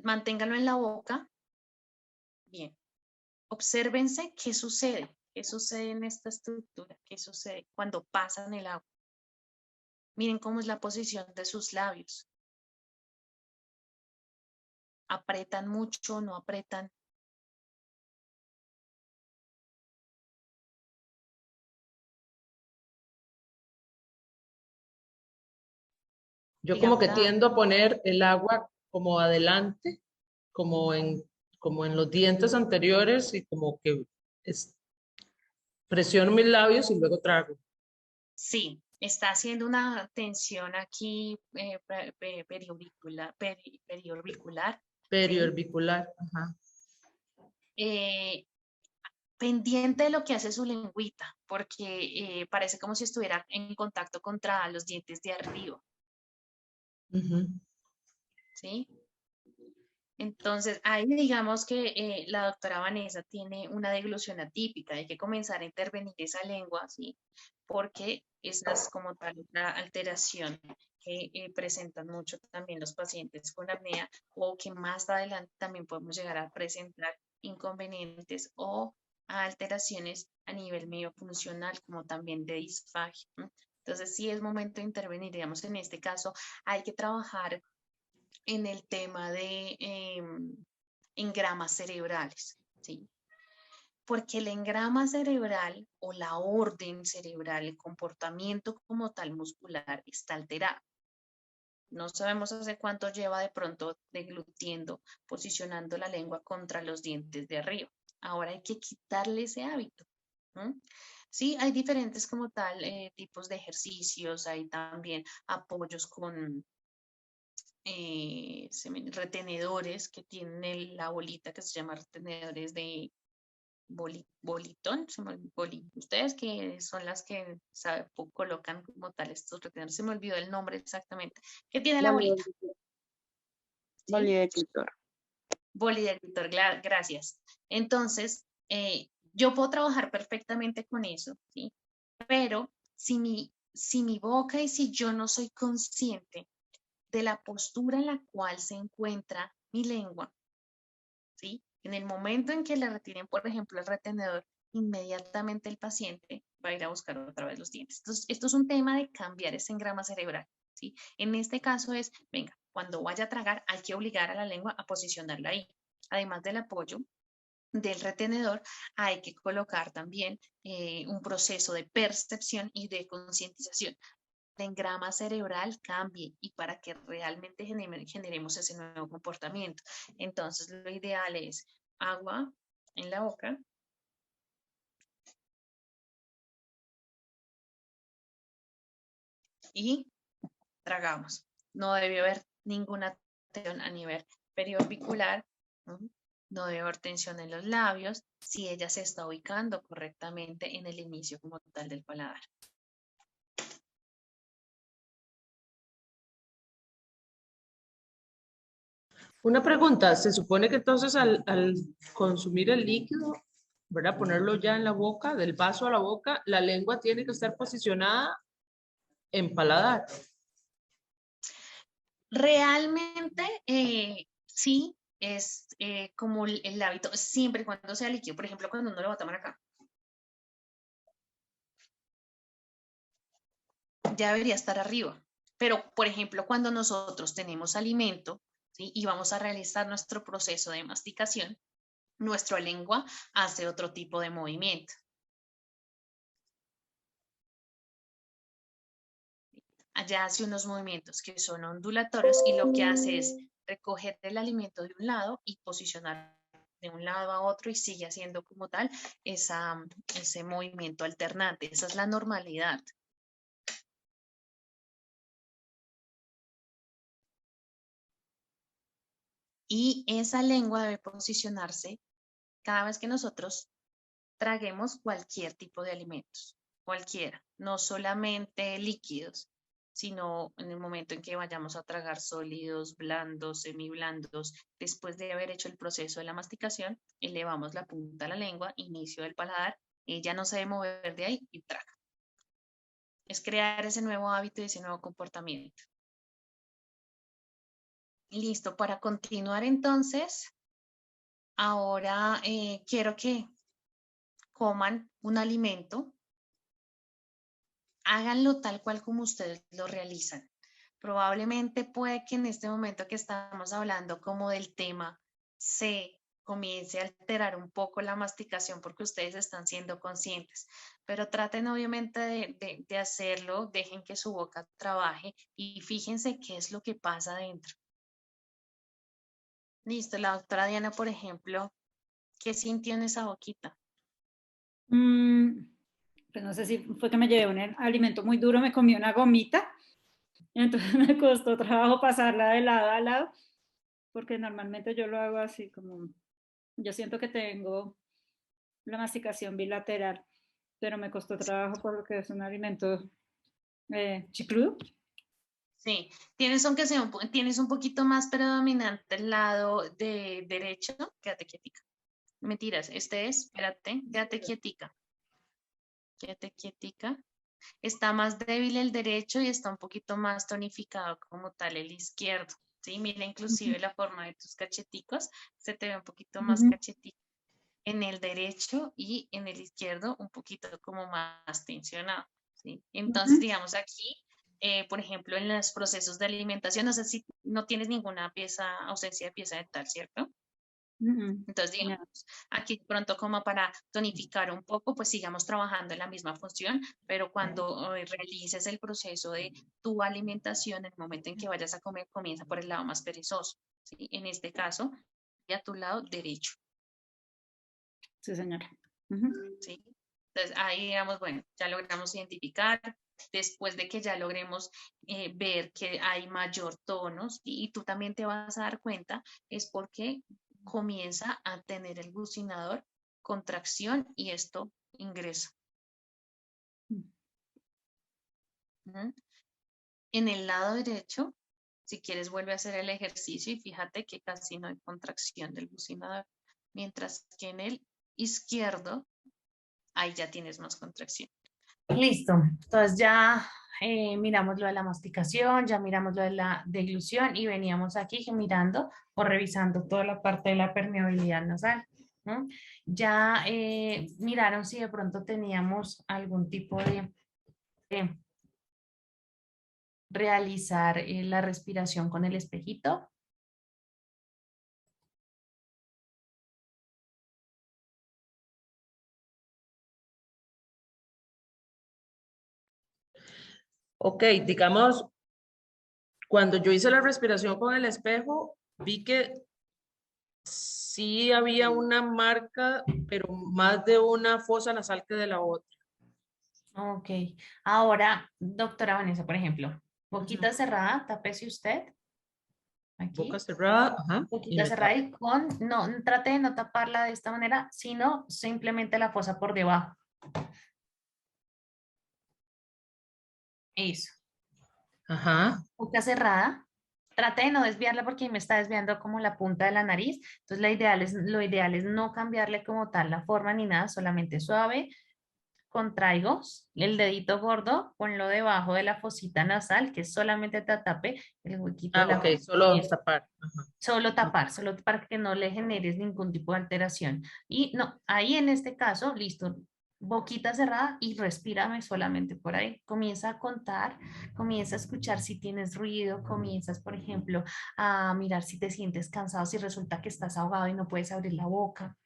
Manténganlo en la boca. Bien. Obsérvense qué sucede en esta estructura, qué sucede cuando pasan el agua. Miren cómo es la posición de sus labios. Apretan mucho, no apretan. Yo Y como que ahora tiendo a poner el agua como adelante, como en como en los dientes anteriores y como que presiono mis labios y luego trago. Sí, está haciendo una tensión aquí periorbicular, Periorbicular, ajá. eh, pendiente de lo que hace su lengüita, porque parece como si estuviera en contacto contra los dientes de arriba, Ujú. ¿sí? Entonces, ahí digamos que la doctora Vanessa tiene una deglución atípica, hay que comenzar a intervenir esa lengua, ¿sí? Porque esa es como tal una alteración que presentan mucho también los pacientes con apnea o que más adelante también podemos llegar a presentar inconvenientes o alteraciones a nivel miofuncional como también de disfagia, ¿no? Entonces, sí es momento de intervenir, digamos, en este caso hay que trabajar en el tema de engramas cerebrales, ¿sí? Porque el engrama cerebral o la orden cerebral, el comportamiento como tal muscular está alterado. No sabemos hace cuánto lleva de pronto deglutiendo, posicionando la lengua contra los dientes de arriba. Ahora hay que quitarle ese hábito. ¿Mm? Sí, hay diferentes como tal tipos de ejercicios, hay también apoyos con retenedores que tienen la bolita que se llama retenedores de bolitón. Ustedes que son las que colocan como tal estos retenedores, se me olvidó el nombre exactamente, que tiene la bolita, ¿sí? Boliviaquitor. Bolidector, gracias. Entonces, yo puedo trabajar perfectamente con eso, ¿sí? Pero si mi boca y si yo no soy consciente de la postura en la cual se encuentra mi lengua, ¿sí? En el momento en que le retiren, por ejemplo, el retenedor, inmediatamente el paciente va a ir a buscar otra vez los dientes. Entonces, esto es un tema de cambiar ese engrama cerebral, ¿sí? En este caso es, venga, cuando vaya a tragar hay que obligar a la lengua a posicionarla ahí. Además del apoyo del retenedor, hay que colocar también un proceso de percepción y de concientización. El engrama cerebral cambie y para que realmente generemos ese nuevo comportamiento. Entonces, lo ideal es agua en la boca y tragamos. No debe haber ninguna tensión a nivel periorbicular, ¿no? No debe haber tensión en los labios si ella se está ubicando correctamente en el inicio como tal del paladar. Una pregunta, se supone que entonces al consumir el líquido, ¿verdad? Ponerlo ya en la boca, del vaso a la boca, la lengua tiene que estar posicionada en paladar. Realmente, sí, es como el hábito, siempre y cuando sea líquido. Por ejemplo, cuando uno lo va a tomar acá, ya debería estar arriba. Pero, por ejemplo, cuando nosotros tenemos alimento, ¿sí? Y vamos a realizar nuestro proceso de masticación, nuestra lengua hace otro tipo de movimiento. Allá hace unos movimientos que son ondulatorios y lo que hace es recoger el alimento de un lado y posicionar de un lado a otro y sigue haciendo como tal ese movimiento alternante. Esa es la normalidad. Y esa lengua debe posicionarse cada vez que nosotros traguemos cualquier tipo de alimentos, cualquiera, no solamente líquidos, sino en el momento en que vayamos a tragar sólidos, blandos, semiblandos, después de haber hecho el proceso de la masticación, elevamos la punta de la lengua, inicio del paladar, ella no se debe mover de ahí y traga. Es crear ese nuevo hábito y ese nuevo comportamiento. Listo, para continuar entonces, ahora quiero que coman un alimento, háganlo tal cual como ustedes lo realizan. Probablemente puede que en este momento que estamos hablando como del tema se comience a alterar un poco la masticación porque ustedes están siendo conscientes, pero traten obviamente de hacerlo, dejen que su boca trabaje y fíjense qué es lo que pasa adentro. Listo, la doctora Diana, por ejemplo, ¿qué sintió en esa boquita? Pues no sé si fue que me llevé un alimento muy duro, me comí una gomita, entonces me costó trabajo pasarla de lado a lado, porque normalmente yo lo hago así como, yo siento que tengo la masticación bilateral, pero me costó trabajo porque es un alimento chicludo. Sí, tienes aunque sea tienes un poquito más predominante el lado de derecho, quédate quietica. Mentiras, este es, espérate, quédate quietica. Está más débil el derecho y está un poquito más tonificado como tal el izquierdo. Sí, mira inclusive la forma de tus cacheticos, se te ve un poquito más cachetito en el derecho y en el izquierdo un poquito como más tensionado. ¿Sí? Entonces, digamos aquí, por ejemplo, en los procesos de alimentación, no sé si no tienes ninguna pieza, ausencia de pieza dental, ¿cierto? Entonces, digamos, aquí pronto como para tonificar un poco, pues sigamos trabajando en la misma función, pero cuando realices el proceso de tu alimentación, en el momento en que vayas a comer, comienza por el lado más perezoso, ¿sí? En este caso, a tu lado derecho. Sí, señora. ¿Sí? Entonces, ahí digamos, bueno, ya logramos identificar, después de que ya logremos ver que hay mayor tono, ¿sí? Y tú también te vas a dar cuenta, es porque comienza a tener el glucinador contracción y esto ingresa. ¿Mm? En el lado derecho, si quieres, vuelve a hacer el ejercicio y fíjate que casi no hay contracción del glucinador, mientras que en el izquierdo, ahí ya tienes más contracción. Listo, entonces ya miramos lo de la masticación, ya miramos lo de la deglución y veníamos aquí mirando o revisando toda la parte de la permeabilidad nasal. ¿No? Ya miraron si de pronto teníamos algún tipo de realizar la respiración con el espejito. Ok, digamos, cuando yo hice la respiración con el espejo, vi que sí había una marca, pero más de una fosa nasal que de la otra. Ok, ahora, doctora Vanessa, por ejemplo, boquita cerrada, tápese usted. Boca Aquí. cerrada, ajá, y Boquita me cerrada tapo. y con, no, trate de no taparla de esta manera, sino simplemente la fosa por debajo. Eso. Ajá. Boca cerrada. Trate de no desviarla porque me está desviando como la punta de la nariz. Entonces lo ideal es no cambiarle como tal la forma ni nada, solamente suave. Contraigo el dedito gordo, ponlo debajo de la fosita nasal, que solamente te tape el huequito de Ah, la ok, boca. solo tapar. Ajá. Solo tapar, solo para que no le generes ningún tipo de alteración. Y no, ahí en este caso, listo, boquita cerrada y respírame solamente por ahí. Comienza a contar, comienza a escuchar si tienes ruido, comienzas, por ejemplo, a mirar si te sientes cansado, si resulta que estás ahogado y no puedes abrir la boca.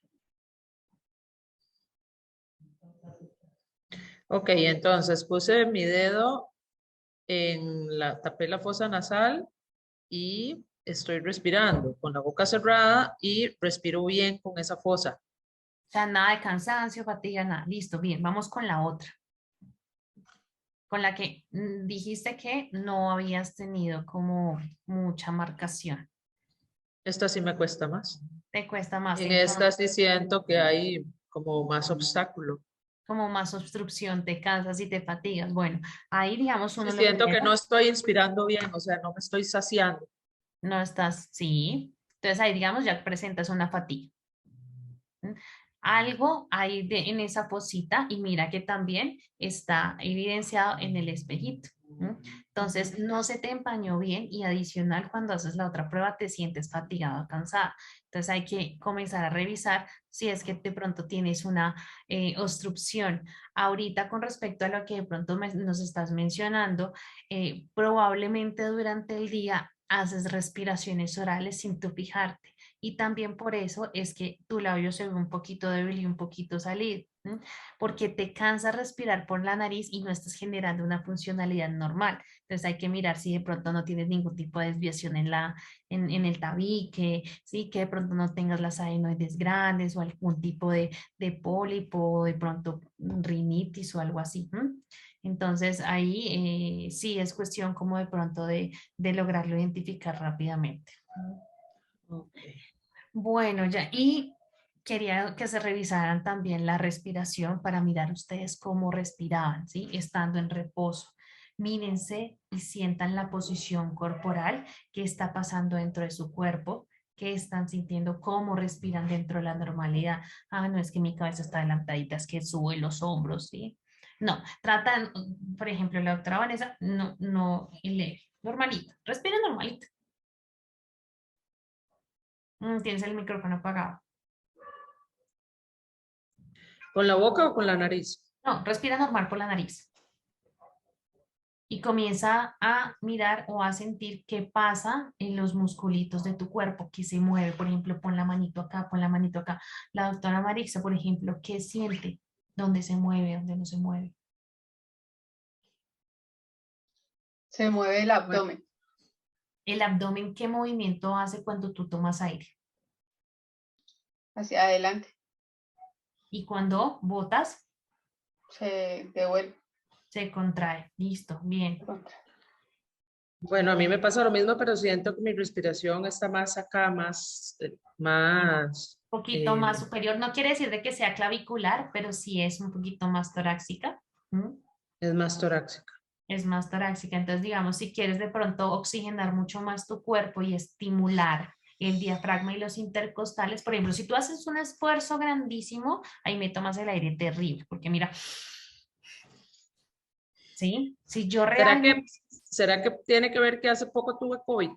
Ok, entonces puse mi dedo tapé la fosa nasal y estoy respirando con la boca cerrada y respiro bien con esa fosa. O sea, nada de cansancio, fatiga, nada. Listo, bien, vamos con la otra. Con la que dijiste que no habías tenido como mucha marcación. Esta sí me cuesta más. Te cuesta más, En entonces, esta sí siento que hay como más obstáculo. como más obstrucción, te cansas y te fatigas. Bueno, ahí digamos Sí uno lo siento que no primero, estoy inspirando bien, o sea, no me estoy saciando. no estás, sí. Entonces ahí digamos ya presentas una fatiga. ¿Mm? Algo hay en esa fosita y mira que también está evidenciado en el espejito. ¿Mm? Entonces no se te empañó bien y adicional cuando haces la otra prueba te sientes fatigado, cansada. Entonces hay que comenzar a revisar si es que de pronto tienes una obstrucción. Ahorita con respecto a lo que de pronto nos estás mencionando, probablemente durante el día haces respiraciones orales sin tú fijarte y también por eso es que tu labio se ve un poquito débil y un poquito salido. ¿m? Porque te cansa respirar por la nariz y no estás generando una funcionalidad normal. Entonces hay que mirar si de pronto no tienes ningún tipo de desviación en el tabique, ¿sí? Que de pronto no tengas las adenoides grandes o algún tipo de pólipo, de pronto rinitis o algo así. ¿M? Entonces ahí sí es cuestión como de pronto de lograrlo identificar rápidamente. Ok. Bueno, ya, y quería que se revisaran también la respiración para mirar ustedes cómo respiraban, ¿sí? Estando en reposo. Mírense y sientan la posición corporal que está pasando dentro de su cuerpo, qué están sintiendo, cómo respiran dentro de la normalidad. Ah, no es que mi cabeza está adelantadita, es que sube los hombros, ¿sí? No, tratan, por ejemplo, la doctora Vanessa, no, normalito, respira normalito. Tienes el micrófono apagado. ¿Con la boca o con la nariz? No, respira normal por la nariz. Y comienza a mirar o a sentir qué pasa en los musculitos de tu cuerpo, que se mueve. Por ejemplo, pon la manito acá, pon la manito acá. La doctora Marixa, por ejemplo, ¿qué siente? ¿Dónde se mueve? ¿Dónde no se mueve? Se mueve el abdomen. El abdomen, ¿qué movimiento hace cuando tú tomas aire? Hacia adelante. Y cuando botas, Se devuelve. se contrae. Listo, bien. Bueno, a mí me pasa lo mismo, pero siento que mi respiración está más acá, más, Poquito más superior. No quiere decir de que sea clavicular, pero sí es un poquito más torácica. ¿Mm? es más torácica. Es más torácica. Entonces, digamos, si quieres de pronto oxigenar mucho más tu cuerpo y estimular el diafragma y los intercostales, por ejemplo, si tú haces un esfuerzo grandísimo, ahí me tomas el aire terrible, porque mira, ¿sí? Si yo realmente... ¿Será que tiene que ver que hace poco tuve COVID?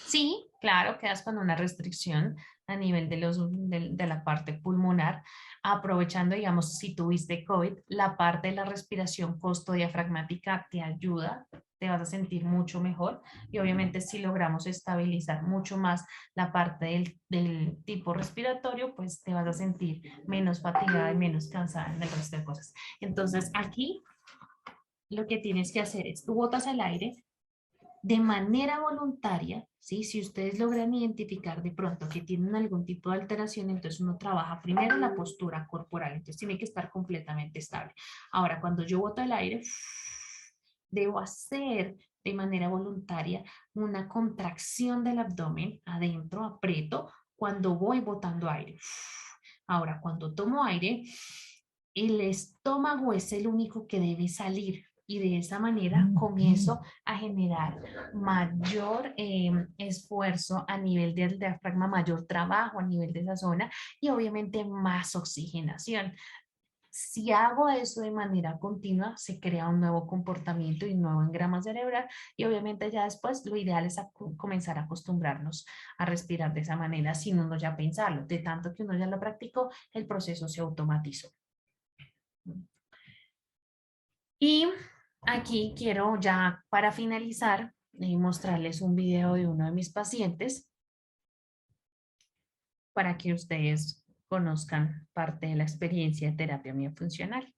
Sí, claro, quedas con una restricción a nivel de la parte pulmonar, aprovechando, digamos, si tuviste COVID, la parte de la respiración costodiafragmática te ayuda, te vas a sentir mucho mejor y obviamente si logramos estabilizar mucho más la parte del tipo respiratorio, pues te vas a sentir menos fatigada y menos cansada en el resto de cosas. Entonces, aquí lo que tienes que hacer es, tú botas el aire, de manera voluntaria, ¿sí? Si ustedes logran identificar de pronto que tienen algún tipo de alteración, entonces uno trabaja primero la postura corporal, entonces tiene que estar completamente estable. Ahora, cuando yo boto el aire, debo hacer de manera voluntaria una contracción del abdomen adentro, aprieto, cuando voy botando aire. Ahora, cuando tomo aire, el estómago es el único que debe salir y de esa manera comienzo a generar mayor esfuerzo a nivel del diafragma, mayor trabajo a nivel de esa zona y obviamente más oxigenación. Si hago eso de manera continua, se crea un nuevo comportamiento y un nuevo engrama cerebral y obviamente ya después lo ideal es comenzar a acostumbrarnos a respirar de esa manera sin uno ya pensarlo. De tanto que uno ya lo practicó, el proceso se automatizó. Y aquí quiero ya para finalizar mostrarles un video de uno de mis pacientes para que ustedes conozcan parte de la experiencia de terapia miofuncional.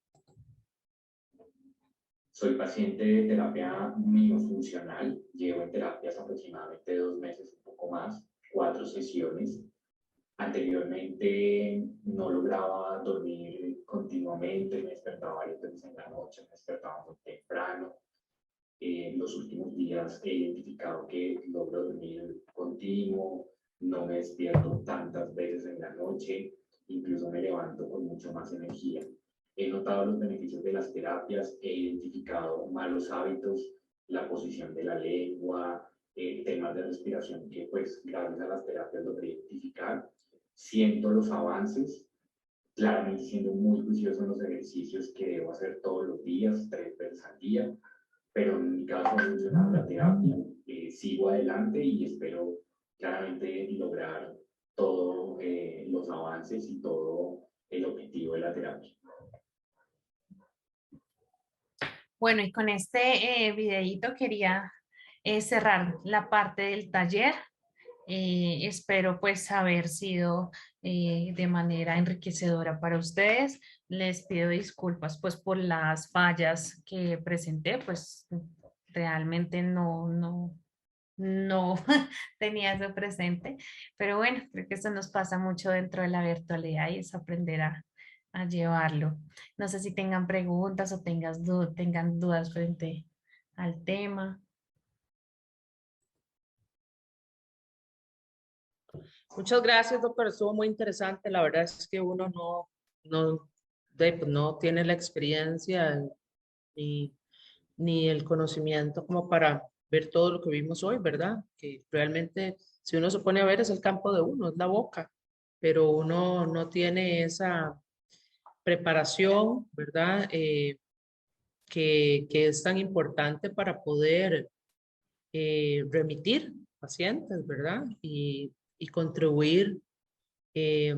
Soy paciente de terapia miofuncional, llevo en terapias aproximadamente 2 meses, un poco más, 4 sesiones. Anteriormente no lograba dormir continuamente, me despertaba varias veces en la noche, me despertaba muy temprano. Los últimos días he identificado que logro dormir continuo, no me despierto tantas veces en la noche, incluso me levanto con mucho más energía. He notado los beneficios de las terapias, he identificado malos hábitos, la posición de la lengua, temas de respiración que pues gracias a las terapias logré identificar. Siento los avances, claramente siendo muy juicioso en los ejercicios que debo hacer todos los días, 3 veces al día, pero en mi caso ha funcionado la terapia, sigo adelante y espero claramente lograr todos los avances y todo el objetivo de la terapia. Bueno, y con este videíto quería cerrar la parte del taller. Espero pues haber sido de manera enriquecedora para ustedes. Les pido disculpas pues por las fallas que presenté, pues realmente no tenía eso presente, pero bueno, creo que eso nos pasa mucho dentro de la virtualidad y es aprender a llevarlo. No sé si tengan preguntas o tengan dudas frente al tema. Muchas gracias, doctor. Estuvo muy interesante. La verdad es que uno pues no tiene la experiencia ni, ni el conocimiento como para ver todo lo que vimos hoy, ¿verdad? Que realmente, si uno se pone a ver, es el campo de uno, es la boca, pero uno no tiene esa preparación, ¿verdad? Que es tan importante para poder remitir pacientes, ¿verdad? Y contribuir eh,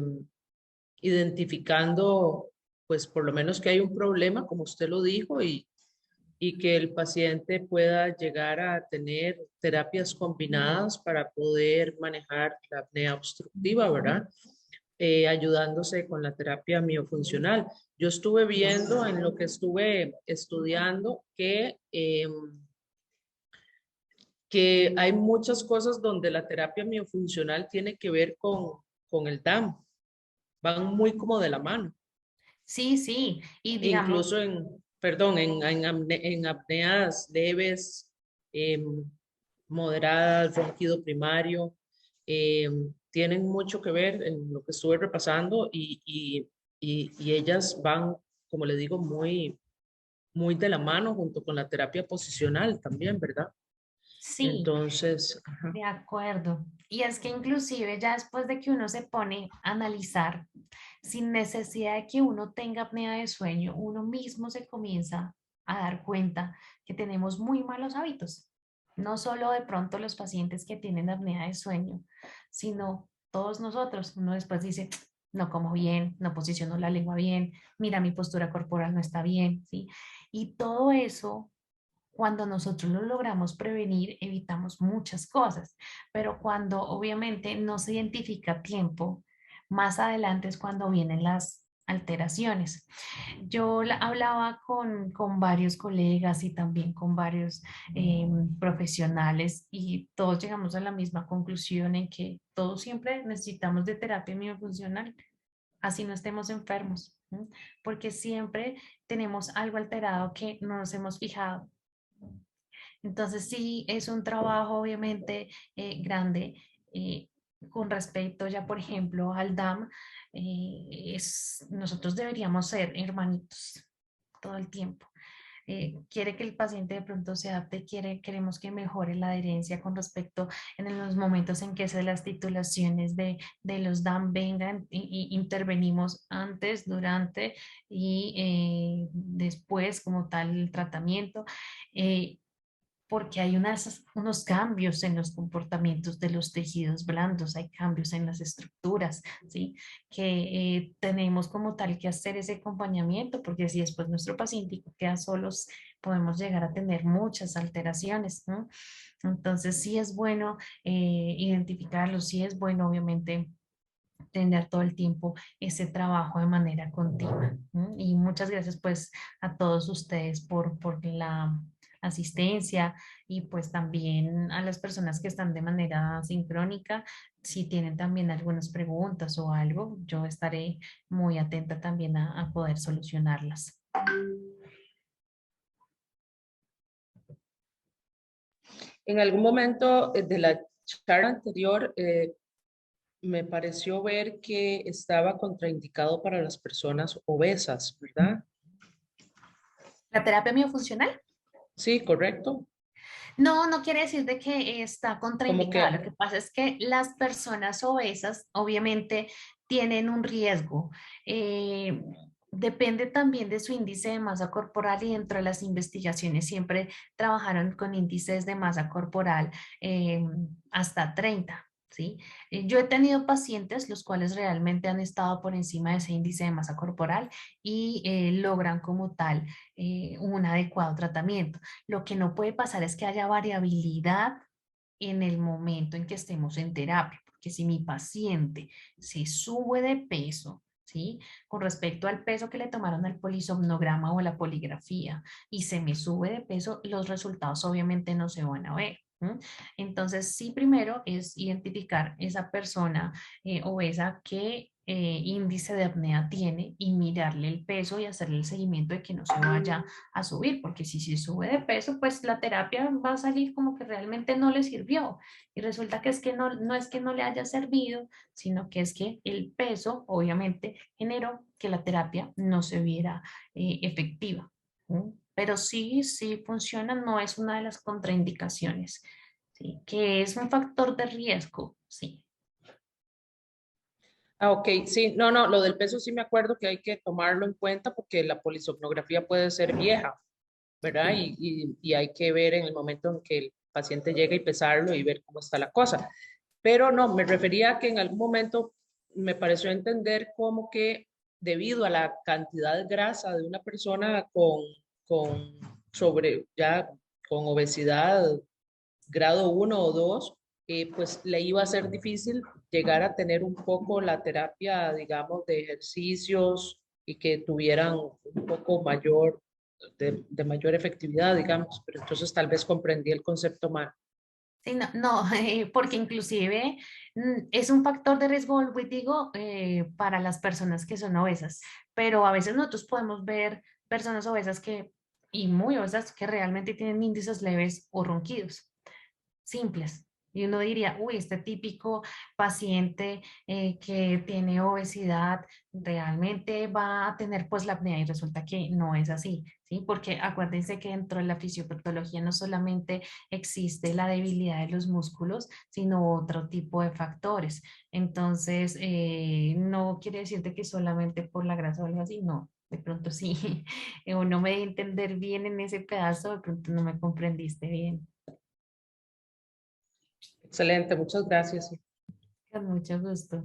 identificando, pues por lo menos que hay un problema, como usted lo dijo, y que el paciente pueda llegar a tener terapias combinadas para poder manejar la apnea obstructiva, ¿verdad? Ayudándose con la terapia miofuncional. Yo estuve viendo en lo que estuve estudiando que hay muchas cosas donde la terapia miofuncional tiene que ver con el DAM, van muy como de la mano. Sí, sí, y digamos, Incluso perdón, en apneas leves, moderadas, ronquido primario, tienen mucho que ver en lo que estuve repasando y ellas van, como le digo, muy de la mano junto con la terapia posicional también, ¿verdad? sí. Entonces, ajá. De acuerdo. Y es que inclusive ya después de que uno se pone a analizar, sin necesidad de que uno tenga apnea de sueño, uno mismo se comienza a dar cuenta que tenemos muy malos hábitos. No solo de pronto los pacientes que tienen apnea de sueño, sino todos nosotros. Uno después dice, no como bien, no posiciono la lengua bien, mira, mi postura corporal no está bien, ¿sí? Y todo eso cuando nosotros lo logramos prevenir, evitamos muchas cosas, pero cuando obviamente no se identifica a tiempo, más adelante es cuando vienen las alteraciones. Yo hablaba con varios colegas y también con varios profesionales y todos llegamos a la misma conclusión en que todos siempre necesitamos de terapia miofuncional, así no estemos enfermos, ¿no? Porque siempre tenemos algo alterado que no nos hemos fijado. Entonces sí, es un trabajo obviamente grande eh, con respecto ya, por ejemplo, al DAM. Nosotros deberíamos ser hermanitos todo el tiempo. Quiere que el paciente de pronto se adapte, queremos que mejore la adherencia con respecto en los momentos en que las titulaciones de los DAM vengan y intervenimos antes, durante y después como tal el tratamiento. Porque hay unos cambios en los comportamientos de los tejidos blandos, hay cambios en las estructuras, ¿sí? Que tenemos como tal que hacer ese acompañamiento, porque si después nuestro paciente queda solos, podemos llegar a tener muchas alteraciones, ¿no? Entonces sí es bueno identificarlos, sí es bueno obviamente tener todo el tiempo ese trabajo de manera continua. ¿No? Y muchas gracias pues a todos ustedes por la asistencia y pues también a las personas que están de manera sincrónica. Si tienen también algunas preguntas o algo, yo estaré muy atenta también a poder solucionarlas. En algún momento de la charla anterior, me pareció ver que estaba contraindicado para las personas obesas, ¿verdad? ¿La terapia miofuncional? Sí, correcto. No, no quiere decir de que está Como contraindicada. Lo que, que pasa es que las personas obesas obviamente tienen un riesgo. Eh, Depende también de su índice de masa corporal y dentro de las investigaciones siempre trabajaron con índices de masa corporal hasta 30. ¿Sí? Yo he tenido pacientes los cuales realmente han estado por encima de ese índice de masa corporal y logran como tal un adecuado tratamiento. Lo que no puede pasar es que haya variabilidad en el momento en que estemos en terapia, porque si mi paciente se sube de peso, ¿sí? Con respecto al peso que le tomaron al polisomnograma o a la poligrafía y se me sube de peso, los resultados obviamente no se van a ver. Entonces, sí, primero es identificar esa persona obesa que índice de apnea tiene y mirarle el peso y hacerle el seguimiento de que no se vaya a subir, porque si se sube de peso, pues la terapia va a salir como que realmente no le sirvió. Y resulta que es que no es que no le haya servido, sino que es que el peso obviamente generó que la terapia no se viera efectiva. Pero sí, sí funciona, no es una de las contraindicaciones, ¿sí? Que es un factor de riesgo, sí. Ah, ok, sí, no, no, lo del peso sí me acuerdo que hay que tomarlo en cuenta porque la polisomnografía puede ser vieja, ¿verdad? Y hay que ver en el momento en que el paciente llega y pesarlo y ver cómo está la cosa. Pero no, me refería a que en algún momento me pareció entender como que debido a la cantidad de grasa de una persona con ya con obesidad grado 1 o 2, pues le iba a ser difícil llegar a tener un poco la terapia, digamos, de ejercicios y que tuvieran un poco mayor, de mayor efectividad, digamos, pero entonces tal vez comprendí el concepto mal. Sí, no, no, porque inclusive es un factor de riesgo, vuelvo y digo, para las personas que son obesas, pero a veces nosotros podemos ver personas obesas y muy obesas que realmente tienen índices leves o ronquidos simples. Y uno diría, uy, este típico paciente que tiene obesidad realmente va a tener pues la apnea y resulta que no es así, ¿sí? Porque acuérdense que dentro de la fisiopatología no solamente existe la debilidad de los músculos, sino otro tipo de factores. Entonces, no quiere decirte que solamente por la grasa o algo así, no. De pronto sí, o no me di a entender bien en ese pedazo, de pronto no me comprendiste bien. Excelente, muchas gracias. Con mucho gusto.